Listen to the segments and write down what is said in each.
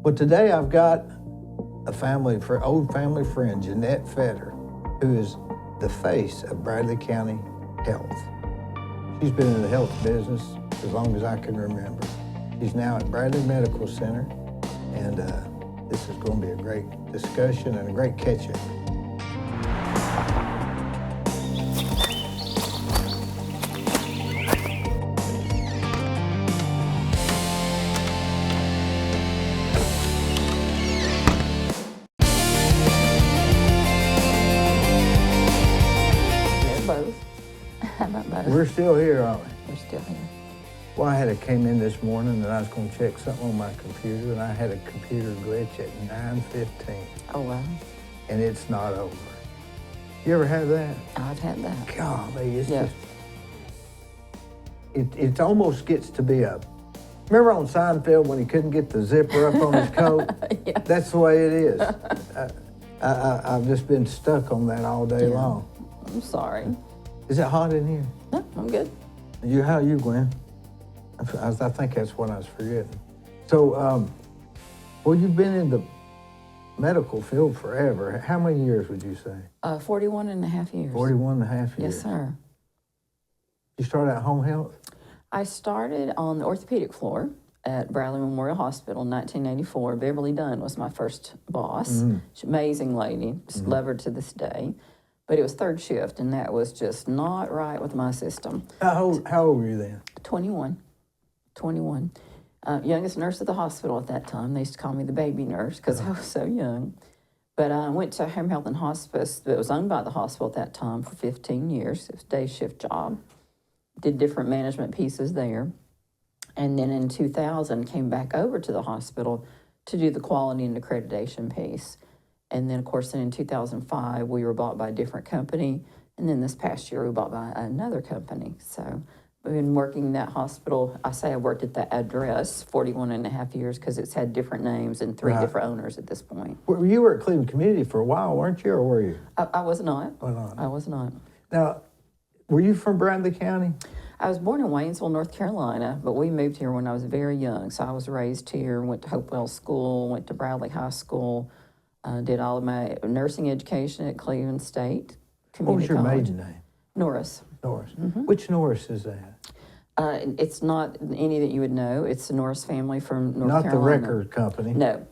Well, today I've got a old family friend, Jeanette Fetter, who is the face of Bradley County Health. She's been in the health business as long as I can remember. She's now at Bradley Medical Center, and this is going to be a great discussion and a great catch-up. We're still here, aren't we? We're still here. Well, I came in this morning and I was going to check something on my computer, and I had a computer glitch at 9:15. Oh, wow. And it's not over. You ever had that? I've had that. Golly, it's Yeah. just... It almost gets to be a... Remember on Seinfeld when he couldn't get the zipper up on his coat? Yeah. That's the way it is. I've just been stuck on that all day Yeah. long. I'm sorry. Is it hot in here? No, I'm good. How are you, Gwen? I think that's what I was forgetting. So, well, you've been in the medical field forever. How many years would you say? 41 and a half years. 41 and a half years. Yes, sir. You started out home health? I started on the orthopedic floor at Bradley Memorial Hospital in 1984. Beverly Dunn was my first boss. Mm-hmm. She's an amazing lady. Just love her to this day. But it was third shift, and that was just not right with my system. How old were you then? 21. Youngest nurse at the hospital at that time. They used to call me the baby nurse because I was so young. But I went to home health and hospice that was owned by the hospital at that time for 15 years. It was a day shift job. Did different management pieces there. And then in 2000, came back over to the hospital to do the quality and accreditation piece. And then, of course, in 2005, we were bought by a different company. And then this past year, we were bought by another company. So we've been working that hospital. I say I worked at that address 41 and a half years because it's had different names and three different owners at this point. Well, you were at Cleveland Community for a while, weren't you, or were you? I was not. Oh, no. I was not. Now, were you from Bradley County? I was born in Waynesville, North Carolina, but we moved here when I was very young. So I was raised here, went to Hopewell School, went to Bradley High School, did all of my nursing education at Cleveland State Community What was your College. maiden name? Norris. Norris. Which Norris is that? It's not any that you would know. It's the Norris family from North Not Carolina. the record company. No.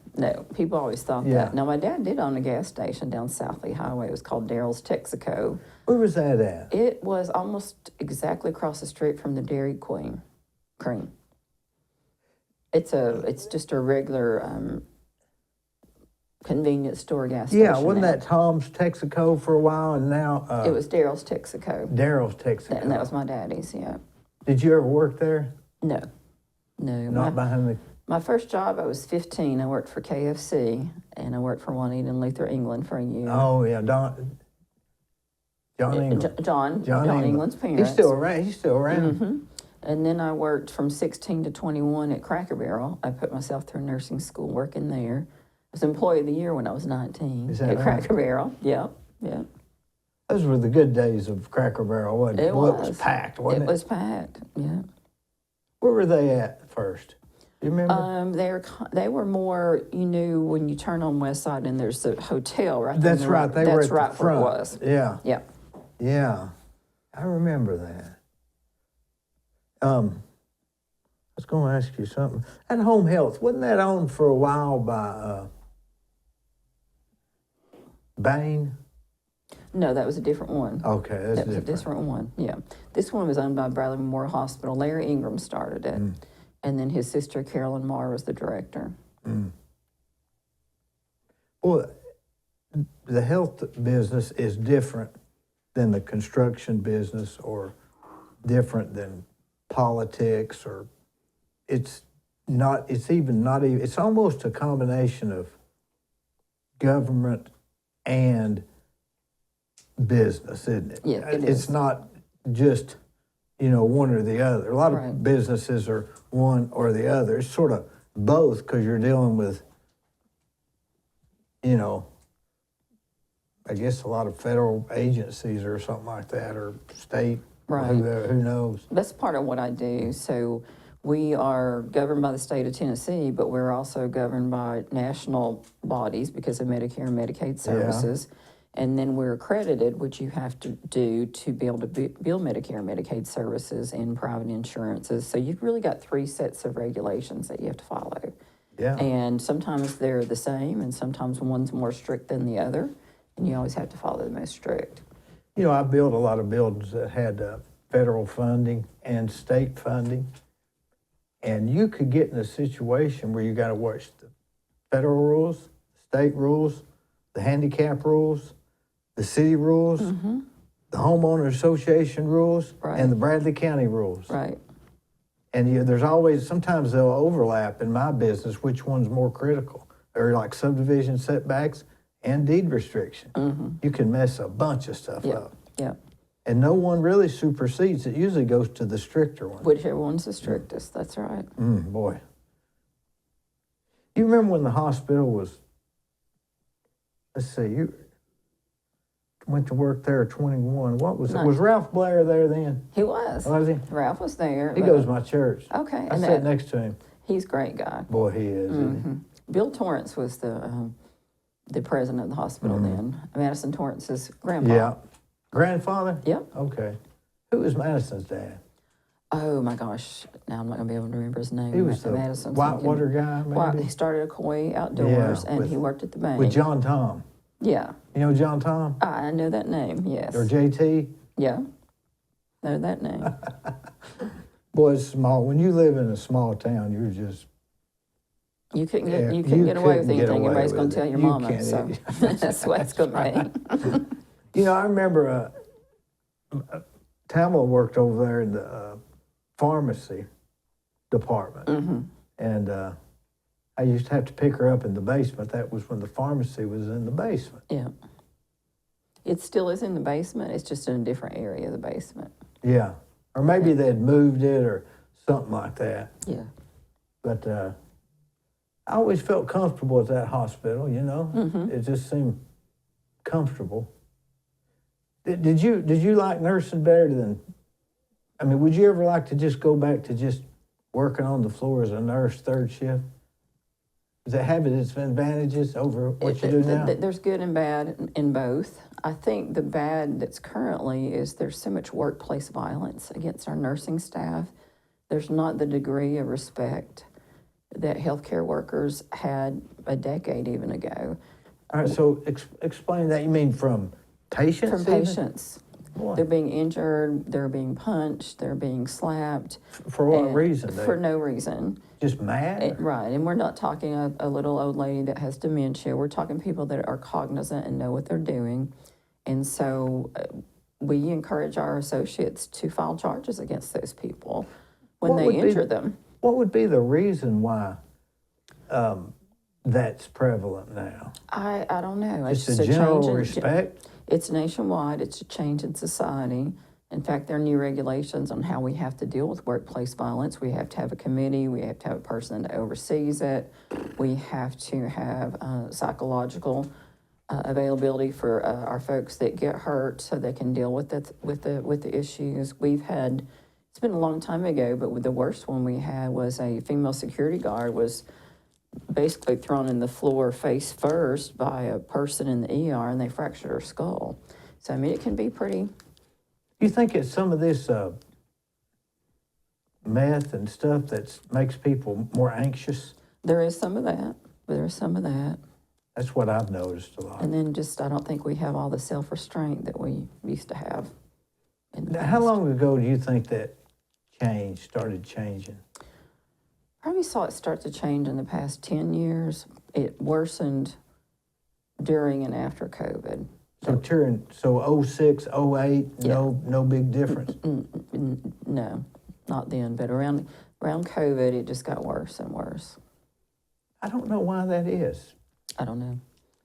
People always thought Yeah. that. Now, my dad did own a gas station down South Lee Highway. It was called Daryl's Texaco. Where was that at? It was almost exactly across the street from the Dairy Queen Cream. It's just a regular convenience store gas station. Yeah, wasn't that Tom's Texaco for a while, and now... it was Daryl's Texaco. Daryl's Texaco. And that was my daddy's, yeah. Did you ever work there? No. Not behind the... My first job, I was 15. I worked for KFC, and I worked for Juanita and Luther England for a year. Oh, yeah, John England. John England's parents. He's still around. Mm-hmm. And then I worked from 16 to 21 at Cracker Barrel. I put myself through nursing school working there. I was Employee of the Year when I was 19 Is that at right? Cracker Barrel. Yeah. Those were the good days of Cracker Barrel, wasn't it? It Well, was. it was packed, wasn't it? It was packed, yeah. Where were they at first? Do you remember? They were more, you knew when you turn on West Side and there's a hotel right there. That's right. They were at right the front. where it was. Yeah. Yeah. Yeah. I remember that. I was going to ask you something. At Home Health, wasn't that owned for a while by Bain? No, that was a different one. Okay, that's That was different. a different one, yeah. This one was owned by Bradley Memorial Hospital. Larry Ingram started it. And then his sister, Carolyn Marr, was the director. Well, the health business is different than the construction business, or different than politics, or it's almost a combination of government and business, isn't it? Yeah, it It's is. not just, one or the other. A lot Right. of businesses are one or the other. It's sort of both, because you're dealing with, I guess a lot of federal agencies or something like that, or state, Right. who knows. That's part of what I do. So We are governed by the state of Tennessee, but we're also governed by national bodies because of Medicare and Medicaid services. And then we're accredited, which you have to do to be able to bill Medicare and Medicaid services and private insurances. So you've really got 3 sets of regulations that you have to follow. Yeah. And sometimes they're the same, and sometimes one's more strict than the other, and you always have to follow the most strict. You know, I built a lot of buildings that had federal funding and state funding. And you could get in a situation where you got to watch the federal rules, state rules, the handicap rules, the city rules, the homeowner association rules, Right. and the Bradley County rules. Right. And there's always, sometimes they'll overlap in my business, which one's more critical. Or like subdivision setbacks and deed restriction. You can mess a bunch of stuff up. Yeah. And no one really supersedes. It usually goes to the stricter one. Whichever one's the strictest, that's right. Boy. You remember when the hospital was, let's see, you went to work there at 21. What was it? Nice. Was Ralph Blair there then? He was. Was he? Ralph was there. He goes to my church. Okay. I and sat next to him. He's a great guy. Boy, he is. Isn't Bill Torrance was the president of the hospital then. Madison Torrance's grandpa. he? Yeah. Grandfather? Yep. Okay. Who was Madison's dad? Oh my gosh! Now I'm not gonna be able to remember his name. He was the Madison's Whitewater guy, maybe? He started a Koi Outdoors, Yeah, and with- he worked at the bank. With John Tom. Yeah, You know John Tom? I know that name. Yes. Or JT? Yeah, know that name. Boy, it's small. When you live in a small town, you're just... You couldn't Yeah, get get away with couldn't get anything. away Everybody's with going to it. tell your You mama. can't. So that's what it's going to be. You know, I remember Tamla worked over there in the pharmacy department. And I used to have to pick her up in the basement. That was when the pharmacy was in the basement. Yeah. It still is in the basement. It's just in a different area of the basement. Yeah. Or maybe they'd moved it or something like that. Yeah. But I always felt comfortable at that hospital, you know? It just seemed comfortable. Did you like nursing better than, I mean, would you ever like to just go back to just working on the floor as a nurse third shift? Does it have its advantages over what you do now? There's good and bad in both. I think the bad that's currently is there's so much workplace violence against our nursing staff. There's not the degree of respect that healthcare workers had a decade even ago. All right, so explain that. You mean from patients? From even? patients. Boy. They're being injured, they're being punched, they're being slapped. For what and- reason? For no reason. Just mad? Right, and we're not talking a little old lady that has dementia. We're talking people that are cognizant and know what they're doing. And so we encourage our associates to file charges against those people when What they would be- injure them. What would be the reason why that's prevalent now? I don't know. Just It's a general change in- respect? It's nationwide. It's a change in society. In fact, there are new regulations on how we have to deal with workplace violence. We have to have a committee. We have to have a person that oversees it. We have to have psychological availability for our folks that get hurt, so they can deal with the issues. It's been a long time ago, but the worst one we had was a female security guard was basically thrown in the floor face first by a person in the ER, and they fractured her skull. So I mean, it can be pretty. You think it's some of this meth and stuff that makes people more anxious? There is some of that. That's what I've noticed a lot. And then I don't think we have all the self-restraint that we used to have. Now, how long ago do you think that started changing? Probably saw it start to change in the past 10 years. It worsened during and after COVID. So 06, 08, Yeah. no big difference? No, not then, but around COVID, it just got worse and worse. I don't know why that is. I don't know.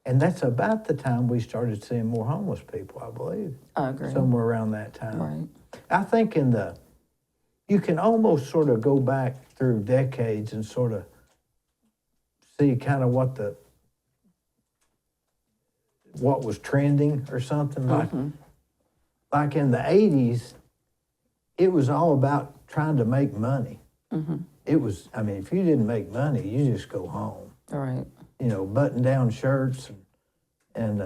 And that's about the time we started seeing more homeless people, I believe. I agree. Somewhere around that time. Right. I think you can almost sort of go back through decades and sort of see kind of what was trending or something. Like in the 80s, it was all about trying to make money. It was, I mean, if you didn't make money, you just go home. All right. You know, button-down shirts and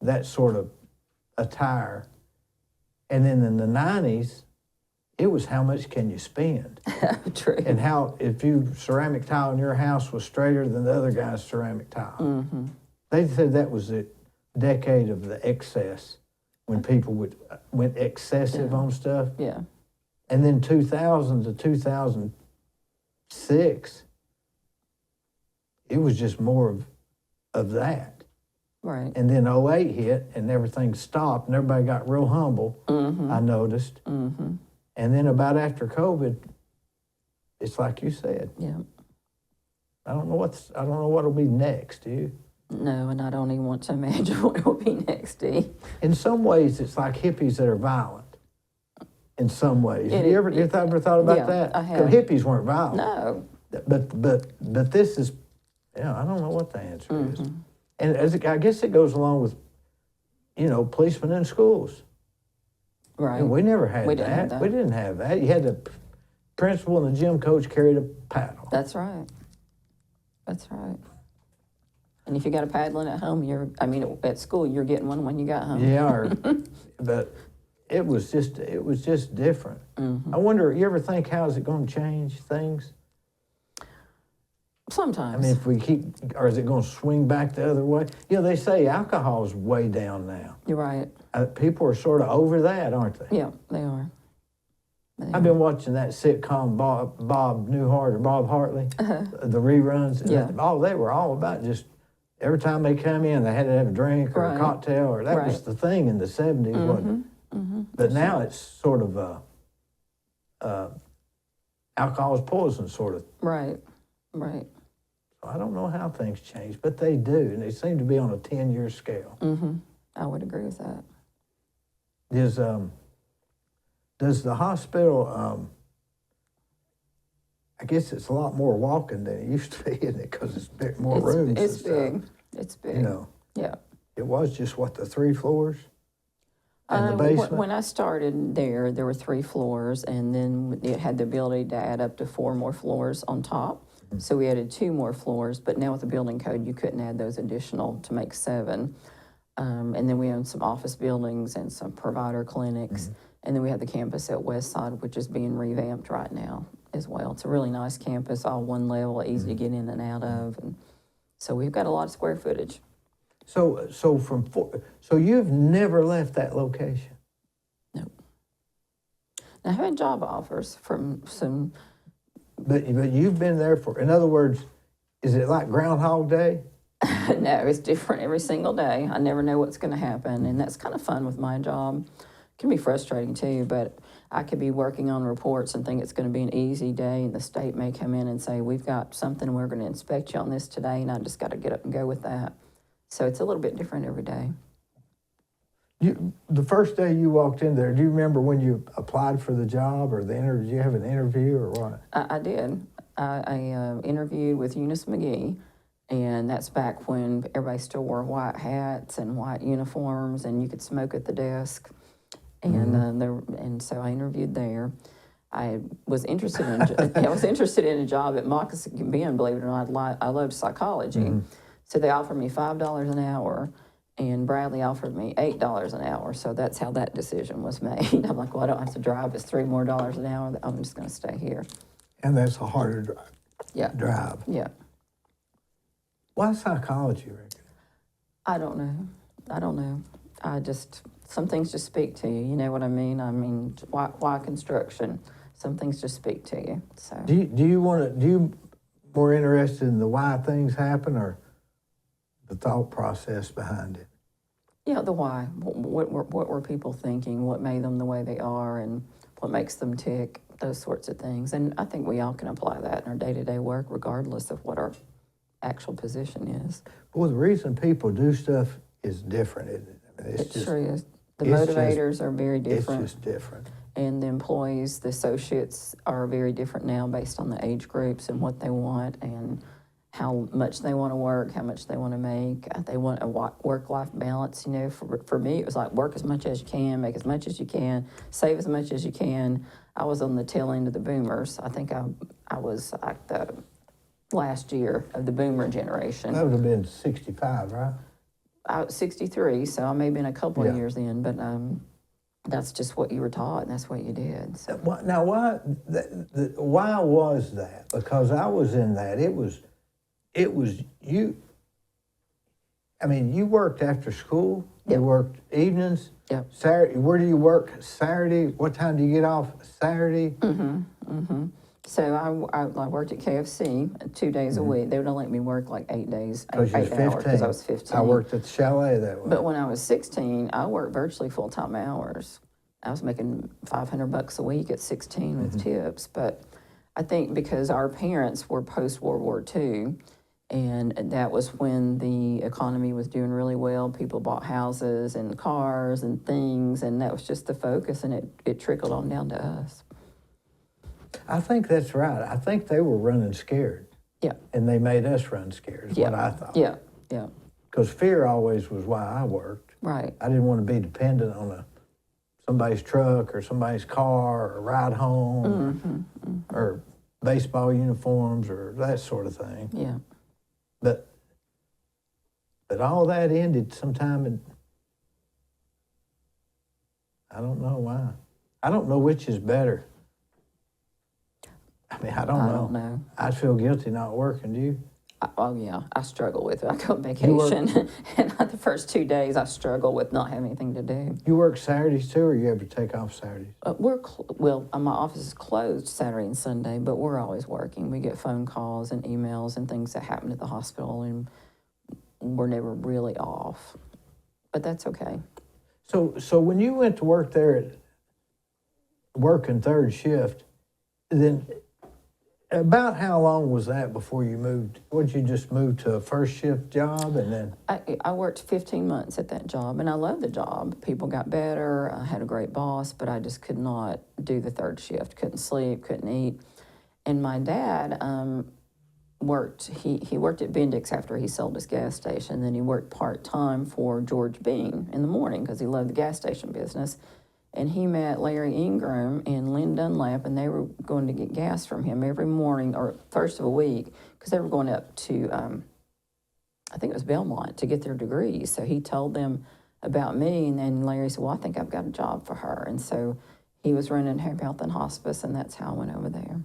that sort of attire. And then in the 90s, it was how much can you spend? True. And how, if you ceramic tile in your house was straighter than the other guy's ceramic tile. They said that was the decade of the excess, when people went excessive on stuff. Yeah. And then 2000 to 2006, it was just more of that. Right. And then 08 hit and everything stopped and everybody got real humble, I noticed. And then about after COVID, it's like you said. Yeah. I don't know what'll be next, do you? No, and I don't even want to imagine what will be next, Dee. In some ways, it's like hippies that are violent. In some ways, you ever thought about yeah, that? I have. Because hippies weren't violent. No. But this is, I don't know what the answer is. And I guess it goes along with, policemen in schools. Right. And we never had We didn't have that. We didn't have that. You had the principal and the gym coach carried a paddle. That's right. That's right. And if you got a paddling at home, at school, you're getting one when you got home. Yeah, but it was just different. I wonder, you ever think, how is it going to change things? Sometimes. I mean, if we or is it going to swing back the other way? They say alcohol is way down now. You're right. People are sort of over that, aren't they? Yeah, they are. I've been watching that sitcom Bob Newhart or Bob Hartley, the reruns. And Yeah. they were all about just every time they come in, they had to have a drink or a cocktail, or that was the thing in the 70s, wasn't it? But now it's sort of alcohol is poison sort of. Right. Right. I don't know how things change, but they do, and they seem to be on a 10-year scale. I would agree with that. Does the hospital, I guess it's a lot more walking than it used to be, isn't it? Because it's more rooms. It's big. It's big. Yeah. It was just, the 3 floors? And the basement? When I started there were 3 floors, and then it had the ability to add up to 4 more floors on top. So we added 2 more floors, but now with the building code, you couldn't add those additional to make 7. And then we own some office buildings and some provider clinics. And then we have the campus at Westside, which is being revamped right now as well. It's a really nice campus, all one level, easy to get in and out of. And so we've got a lot of square footage. So you've never left that location? Nope. Now, I've had job offers from some. But you've been there in other words, is it like Groundhog Day? No, it's different every single day. I never know what's going to happen, and that's kind of fun with my job. It can be frustrating too, but I could be working on reports and think it's going to be an easy day, and the state may come in and say, we've got something, we're going to inspect you on this today, and I just got to get up and go with that. So it's a little bit different every day. The first day you walked in there, do you remember when you applied for the job or the interview? Did you have an interview or what? I did. I interviewed with Eunice McGee, and that's back when everybody still wore white hats and white uniforms, and you could smoke at the desk. And and so I interviewed there. I was interested in a job at Moccasin Bend, believe it or not. I loved psychology, so they offered me $5 an hour. And Bradley offered me $8 an hour, so that's how that decision was made. I'm like, well, I don't have to drive. It's $3 more an hour. I'm just going to stay here. And that's a harder drive. Yeah. Why psychology, Rick? I don't know. Some things just speak to you. You know what I mean? Why construction? Some things just speak to you. So. Do you more interested in the why things happen or the thought process behind it? Yeah, the why. What were people thinking? What made them the way they are, and what makes them tick? Those sorts of things. And I think we all can apply that in our day-to-day work, regardless of what our actual position is. Well, the reason people do stuff is different, isn't it? I mean, It sure is. The motivators are very different. It's just different. And the employees, the associates are very different now based on the age groups and what they want and how much they want to work, how much they want to make. They want a work-life balance. For me, it was like work as much as you can, make as much as you can, save as much as you can. I was on the tail end of the boomers. I think I was like the last year of the boomer generation. That would have been 65, right? I was 63, so I may have been a couple of Yeah. years in, but that's just what you were taught, and that's what you did. So. Now, why was that? Because I was in that. It was you. I mean, you worked after school. Yep. You worked evenings. Yep. Saturday. Where do you work Saturday? What time do you get off Saturday? So I worked at KFC 2 days a week. They would only let me work like 8 days, Because you was 8 hours, 15. because I was 15. I worked at the chalet that way. But when I was 16, I worked virtually full-time hours. I was making $500 a week at 16 with tips. But I think because our parents were post-World War II, and that was when the economy was doing really well. People bought houses and cars and things, and that was just the focus, and it trickled on down to us. I think that's right. I think they were running scared. Yeah. And they made us run scared, is Yeah. what I thought. Yeah. Because fear always was why I worked. Right. I didn't want to be dependent on somebody's truck or somebody's car or ride home or baseball uniforms or that sort of thing. Yeah. But all that ended sometime in, I don't know why. I don't know which is better. I mean, I don't know. I'd feel guilty not working, do you? Oh, yeah, I struggle with it. I go on vacation, and the first 2 days I struggle with not having anything to do. You work Saturdays too, or you ever take off Saturdays? My office is closed Saturday and Sunday, but we're always working. We get phone calls and emails and things that happen at the hospital, and we're never really off. But that's okay. So when you went to work there working third shift, then about how long was that before you moved? Would you just move to a first shift job and then? I worked 15 months at that job, and I loved the job. People got better. I had a great boss, but I just could not do the third shift. Couldn't sleep, couldn't eat. And my dad worked. He worked at Bendix after he sold his gas station. Then he worked part-time for George Bean in the morning because he loved the gas station business. And he met Larry Ingram and Lynn Dunlap, and they were going to get gas from him every morning or first of a week because they were going up to, I think it was Belmont, to get their degrees. So he told them about me, and then Larry said, well, I think I've got a job for her. And so he was running Home Health and Hospice, and that's how I went over there.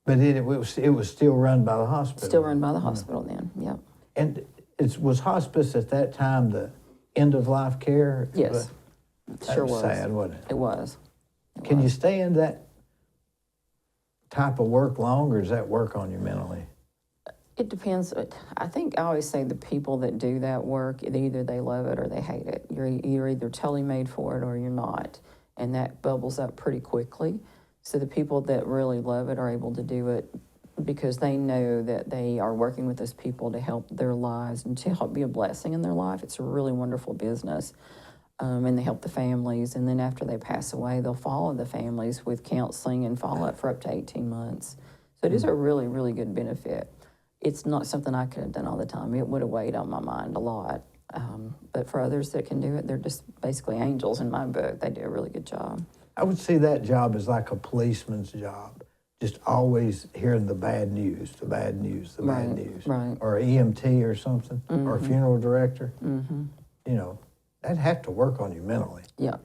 But it was still run by the hospital? Still run by the hospital then, yep. And was hospice at that time the end-of-life care? Yes. That Sure was was. sad, wasn't it? It was. Can you stay in that type of work long, or does that work on you mentally? It depends. I think I always say the people that do that work, either they love it or they hate it. You're either totally made for it or you're not. And that bubbles up pretty quickly. So the people that really love it are able to do it because they know that they are working with those people to help their lives and to help be a blessing in their life. It's a really wonderful business. And they help the families. And then after they pass away, they'll follow the families with counseling and follow-up for up to 18 months. So it is a really, really good benefit. It's not something I could have done all the time. It would have weighed on my mind a lot. But for others that can do it, they're just basically angels in my book. They do a really good job. I would see that job as like a policeman's job, just always hearing the bad news, the bad news, the bad news. Right. Or an EMT or something, or a funeral director. You know, that'd have to work on you mentally. Yeah.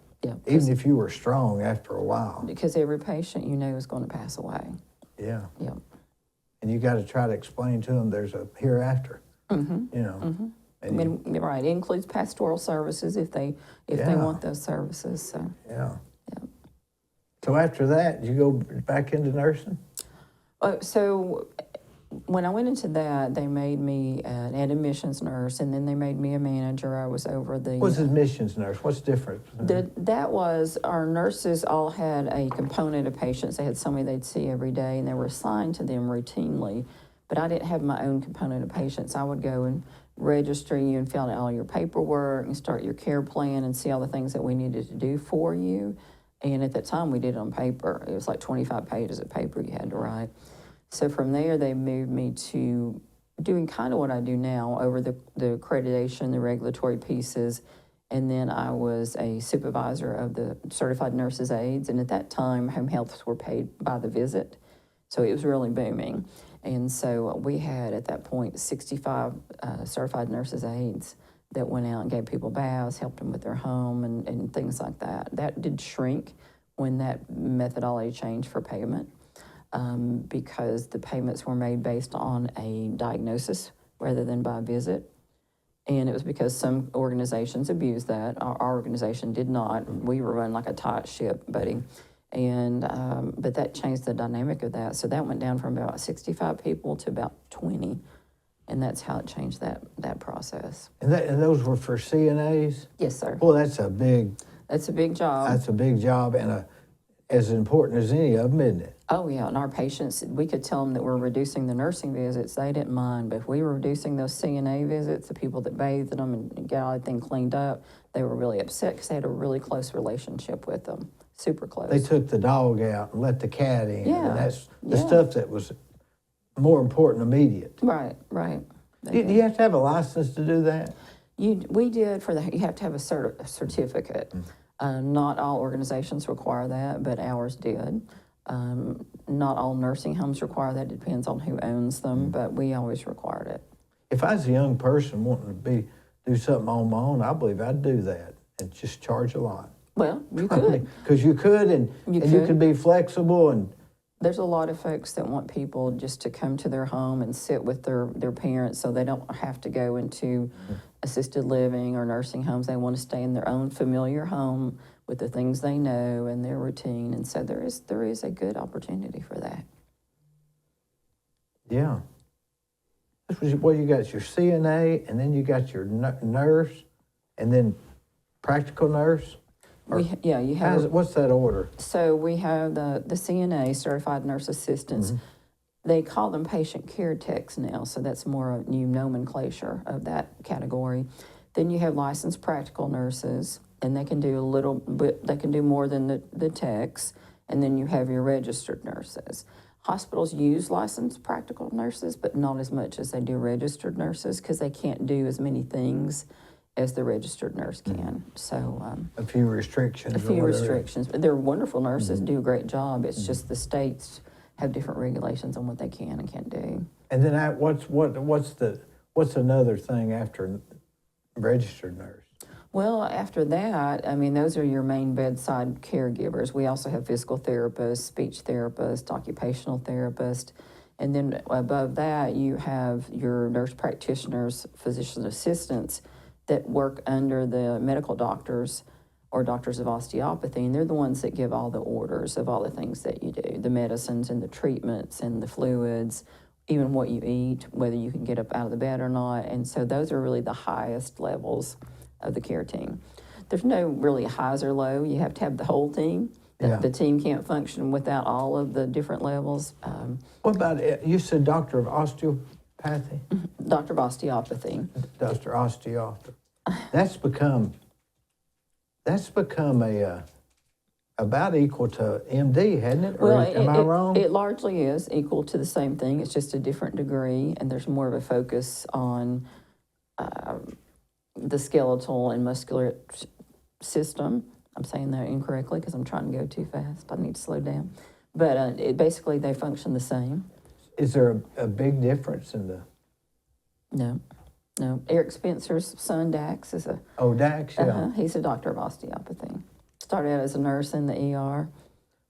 Even if you were strong after a while. Because every patient you know is going to pass away. Yeah. Yeah. And you got to try to explain to them there's a hereafter. You know. And Right. It includes pastoral services if they want those services. So. Yeah. So after that, you go back into nursing? So when I went into that, they made me an admissions nurse, and then they made me a manager. I was over the... What's admissions nurse? What's different? That was, our nurses all had a component of patients. They had somebody they'd see every day, and they were assigned to them routinely. But I didn't have my own component of patients. I would go and register you and fill out all your paperwork and start your care plan and see all the things that we needed to do for you. And at that time, we did it on paper. It was like 25 pages of paper you had to write. So from there, they moved me to doing kind of what I do now, over the accreditation, the regulatory pieces. And then I was a supervisor of the certified nurses' aides. And at that time, home healths were paid by the visit. So it was really booming. And so we had, at that point, 65 certified nurses' aides that went out and gave people baths, helped them with their home, and things like that. That did shrink when that methodology changed for payment, because the payments were made based on a diagnosis rather than by visit. And it was because some organizations abused that. Our organization did not. We were run like a tight ship, buddy. And but that changed the dynamic of that. So that went down from about 65 people to about 20. And that's how it changed that process. And those were for CNAs? Yes, sir. Well, that's a big job. That's a big job, and as important as any of them, isn't it? Oh, yeah, and our patients, we could tell them that we're reducing the nursing visits. They didn't mind, but if we were reducing those CNA visits, the people that bathed them and got everything cleaned up, they were really upset because they had a really close relationship with them, super close. They took the dog out and let the cat in, Yeah, and that's the stuff that was more important, immediate. Right. Do you have to have a license to do that? We did you have to have a certificate. Not all organizations require that, but ours did. Not all nursing homes require that. It depends on who owns them, but we always required it. If I was a young person wanting to do something on my own, I believe I'd do that and just charge a lot. Well, you could. Because you could, and you could be flexible. And there's a lot of folks that want people just to come to their home and sit with their parents, so they don't have to go into assisted living or nursing homes. They want to stay in their own familiar home with the things they know and their routine. And so there is a good opportunity for that. Yeah. Well, you got your CNA, and then you got your nurse, and then practical nurse. You have. What's that order? So we have the CNA, Certified Nurse Assistants. They call them patient care techs now, so that's more a new nomenclature of that category. Then you have licensed practical nurses, and they can do a little bit, they can do more than the techs. And then you have your registered nurses. Hospitals use licensed practical nurses, but not as much as they do registered nurses, because they can't do as many things as the registered nurse can. So a few restrictions. But they're wonderful nurses, do a great job. It's just the states have different regulations on what they can and can't do. And then what's another thing after registered nurse? Well, after that, I mean, those are your main bedside caregivers. We also have physical therapists, speech therapists, occupational therapists. And then above that, you have your nurse practitioners, physician assistants that work under the medical doctors or doctors of osteopathy. And they're the ones that give all the orders of all the things that you do, the medicines and the treatments and the fluids, even what you eat, whether you can get up out of the bed or not. And so those are really the highest levels of the care team. There's no really highs or low. You have to have the whole team. The team can't function without all of the different levels. What about, you said doctor of osteopathy? Doctor of osteopathy. Doctor osteopathy. That's become about equal to MD, hasn't it? Or am I wrong? It largely is equal to the same thing. It's just a different degree, and there's more of a focus on the skeletal and muscular system. I'm saying that incorrectly because I'm trying to go too fast. I need to slow down. But basically, they function the same. Is there a big difference in the... No. Eric Spencer's son, Dax, is a... Oh, Dax, yeah. He's a doctor of osteopathy. Started out as a nurse in the ER.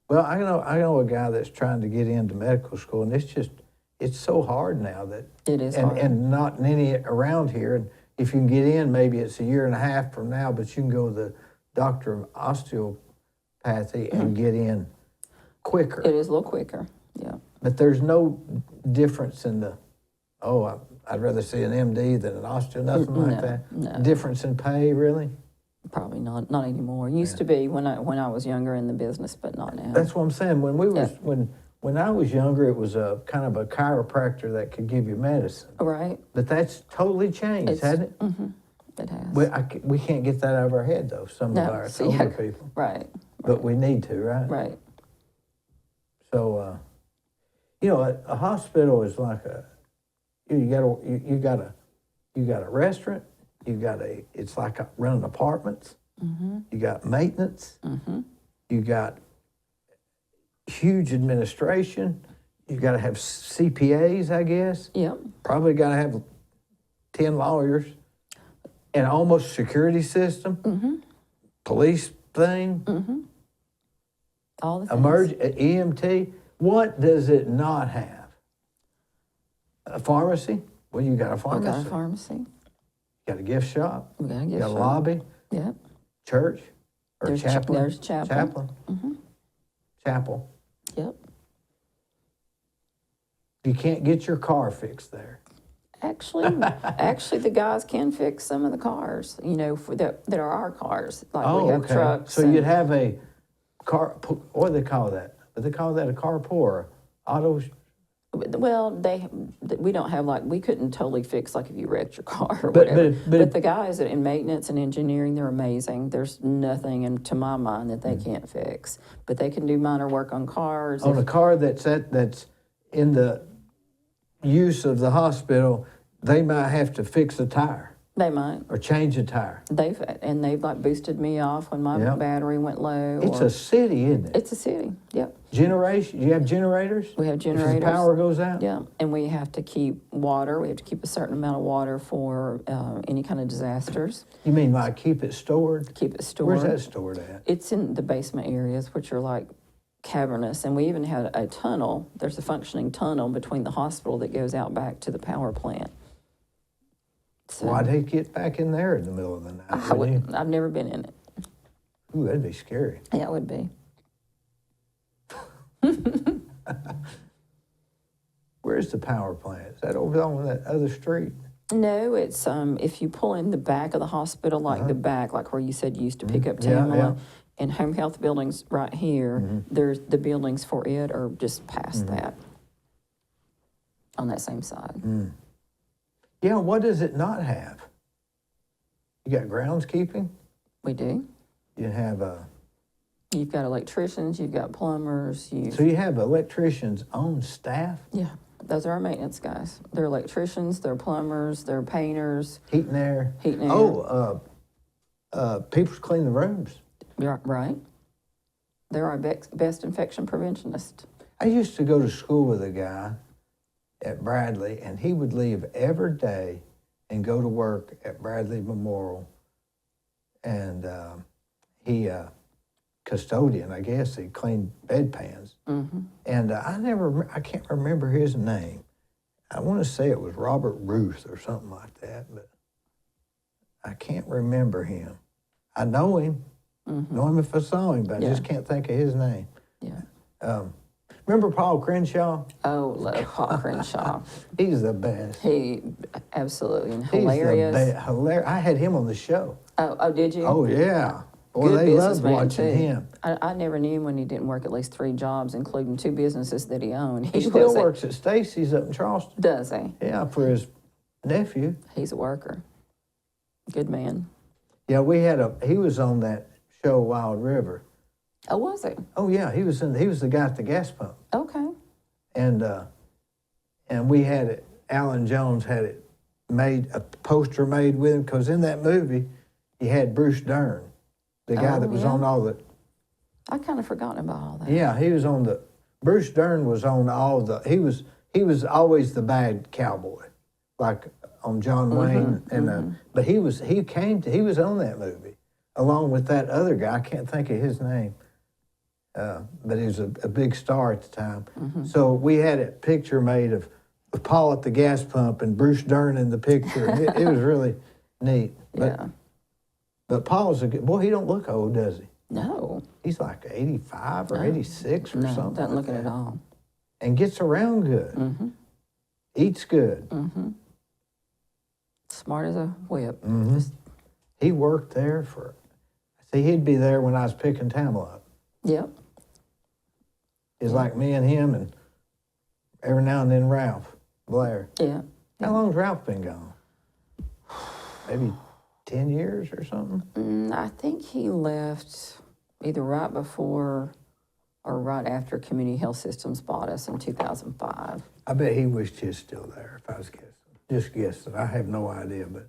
Well, I know a guy that's trying to get into medical school, and it's so hard now that... It is hard. And not any around here. And if you can get in, maybe it's a year and a half from now, but you can go to the doctor of osteopathy and get in quicker. It is a little quicker, yeah. But there's no difference in the, I'd rather see an MD than an osteo, nothing like that. No. Difference in pay, really? Probably not anymore. It used to be when I was younger in the business, but not now. That's what I'm saying. When I was younger, it was a kind of a chiropractor that could give you medicine. Right. But that's totally changed, hasn't it? Mm-hmm. It has. We can't get that out of our head, though, some of our older people. Right. But we need to, right? Right. So, You know, a hospital is like you got a restaurant, it's like running apartments. You got maintenance. You got huge administration. You got to have CPAs, I guess. Yep. Probably got to have 10 lawyers, and almost security system, police thing, All the things. EMT. What does it not have? A pharmacy? Well, you got a We pharmacy. got a pharmacy. You got a gift shop. We got a You gift got a shop. lobby. Yep. Church or There's chaplain. there's chaplain. Chapel. Yep. You can't get your car fixed there. Actually, the guys can fix some of the cars. You know, that are our cars. Like we have trucks. So you'd have a car. What do they call that? Do they call that a carpool or auto? Well, we don't have we couldn't totally fix if you wrecked your car or But- whatever. but- But the guys in maintenance and engineering, they're amazing. There's nothing, to my mind, that they can't fix. But they can do minor work on cars. On a car that's in the use of the hospital, they might have to fix a tire They might. or change a tire. They've boosted me off when my Yep. battery went low. It's a city, isn't it? It's a city. Yep. Generation. You have generators. We have If generators. the power goes out. Yeah, and we have to keep water. We have to keep a certain amount of water for any kind of disasters. You mean like keep it stored? Keep it stored. Where's that stored at? It's in the basement areas, which are cavernous, and we even had a tunnel. There's a functioning tunnel between the hospital that goes out back to the power plant. So Why'd they get back in there in the middle of the night? wouldn't I've never been in it. you? Ooh, that'd be scary. Yeah, it would be. Where's the power plant? Is that over on that other street? No, it's if you pull in the back of the hospital, the back, where you said you used to pick up Yeah, Tamala, yeah. and home health buildings right here. There's the buildings for it are just past that, on that same side. Yeah, what does it not have? You got groundskeeping? We do. You have You've got electricians, you've got plumbers, so you have electricians on staff? yeah, those are our maintenance guys. They're electricians, they're plumbers, they're painters. Heat and air? Heat and air. Oh, people clean the rooms. Right. They're our best infection preventionist. I used to go to school with a guy at Bradley, and he would leave every day and go to work at Bradley Memorial. And he, custodian, I guess, he cleaned bedpans. And I can't remember his name. I want to say it was Robert Ruth or something like that, but I can't remember him. I know him, know him if I saw him, but I just can't think of his name. Yeah. Remember Paul Crenshaw? Oh, love Paul Crenshaw. He's the best. He absolutely and He's hilarious. the best. Hilarious. I had him on the show. Oh, did you? Oh, yeah. Boy, Good they loved businessman, watching too. him. I never knew him when he didn't work at least 3 jobs, including 2 businesses that he owned. He still works at Stacy's up in Charleston. Does he? Yeah, for his nephew. He's a worker. Good man. Yeah, he was on that show Wild River. Oh, was he? Oh yeah, he was the guy at the gas pump. Okay. And we had it, Alan Jones had it made, a poster made with him, because in that movie, he had Bruce Dern, the guy that was on all the... I kind of forgotten about all that. Yeah, he was on the... Bruce Dern was on all the... He was always the bad cowboy, like on John Wayne. But he was on that movie, along with that other guy, I can't think of his name. But he was a big star at the time. So we had a picture made of Paul at the gas pump and Bruce Dern in the picture. It was really neat. But Paul's a good boy. He don't look old, does he? No. He's like 85 or 86 or something. Doesn't look like it at that. all. And gets around good. Eats good. Smart as a whip. He worked there he'd be there when I was picking Tamala up. Yep. It's like me and him, and every now and then Ralph Blair. Yeah. How long's Ralph been gone? Maybe 10 years or something? I think he left either right before or right after Community Health Systems bought us in 2005. I bet he wished he was still there, if I was guessing. Just guessing. I have no idea, but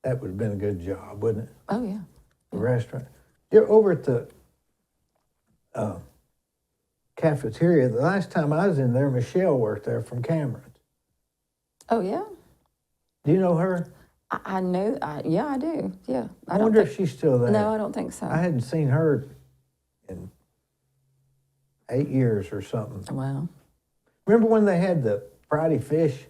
that would have been a good job, wouldn't it? Oh, yeah. The restaurant. You're over at the cafeteria. The last time I was in there, Michelle worked there from Cameron. Oh, yeah? Do you know her? I know, yeah, I do, yeah. I wonder if she's still there. No, I don't think so. I hadn't seen her in 8 years or something. Wow. Remember when they had the Friday fish?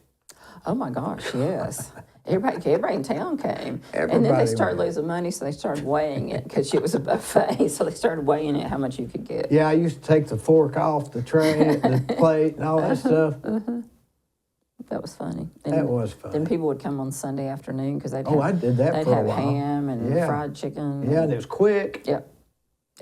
Oh, my gosh, yes. Everybody in town came. And then Everybody they started went. losing money, so they started weighing it because it was a buffet. So they started weighing it, how much you could get. Yeah, I used to take the fork off the tray, the plate, and all that stuff. That was funny. And That was fun. then people would come on Sunday afternoon because they'd have, I did that they'd for a have while. ham and Yeah. fried chicken. Yeah, and it was quick. Yep,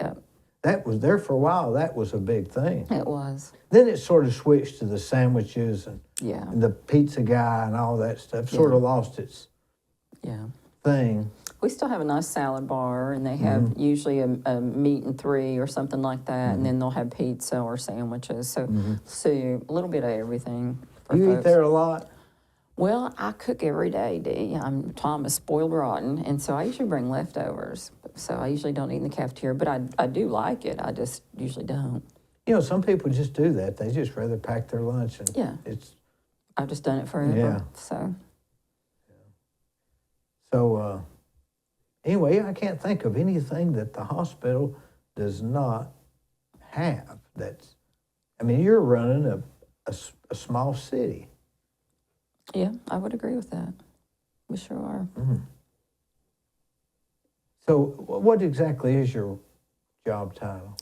yep, That was there for a while. That was a big thing. it was. Then it sort of switched to the sandwiches and Yeah, the pizza guy and all that stuff. Sort of lost its yeah. thing. We still have a nice salad bar, and they have usually a meat and three or something like that, and then they'll have pizza or sandwiches. So, soup, a little bit of everything for You folks. eat there a lot? Well, I cook every day, Dee. I'm Thomas spoiled rotten, and so I usually bring leftovers. So I usually don't eat in the cafeteria, but I do like it. I just usually don't. You know, some people just do that. They just rather pack their lunch and Yeah. it's I've just done it forever. Yeah. so. Anyway, I can't think of anything that the hospital does not have. I mean, you're running a small city. Yeah, I would agree with that. We sure are. So, what exactly is your job title?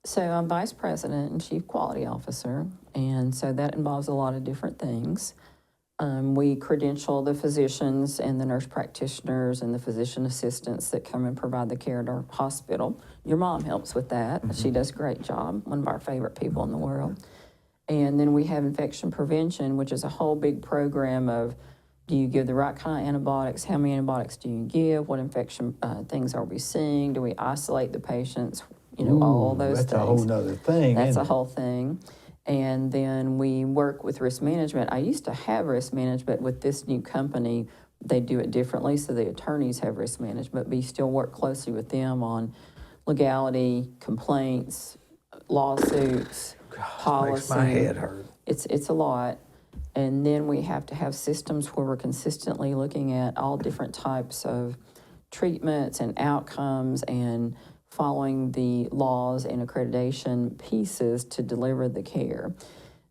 So I'm vice president and chief quality officer, and so that involves a lot of different things. We credential the physicians and the nurse practitioners and the physician assistants that come and provide the care at our hospital. Your mom helps with that. She does a great job, one of our favorite people in the world. And then we have infection prevention, which is a whole big program of, do you give the right kind of antibiotics? How many antibiotics do you give? What infection things are we seeing? Do we isolate the patients? You know, all those That's things. a whole nother thing. That's isn't a it? whole thing. And then we work with risk management. I used to have risk management. With this new company, they do it differently, so the attorneys have risk management, but you still work closely with them on legality, complaints, lawsuits, policy. Makes my head hurt. It's a lot. And then we have to have systems where we're consistently looking at all different types of treatments and outcomes and following the laws and accreditation pieces to deliver the care.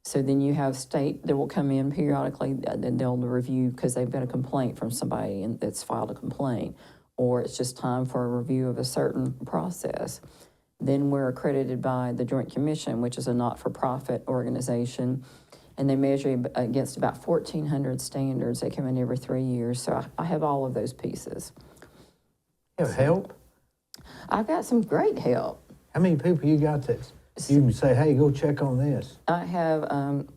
So then you have state that will come in periodically, and they'll review because they've got a complaint from somebody that's filed a complaint, or it's just time for a review of a certain process. Then we're accredited by the Joint Commission, which is a not-for-profit organization, and they measure against about 1,400 standards. They come in every 3 years, so I have all of those pieces. You have help? I've got some great help. How many people you got that you can say, hey, go check on this? I have,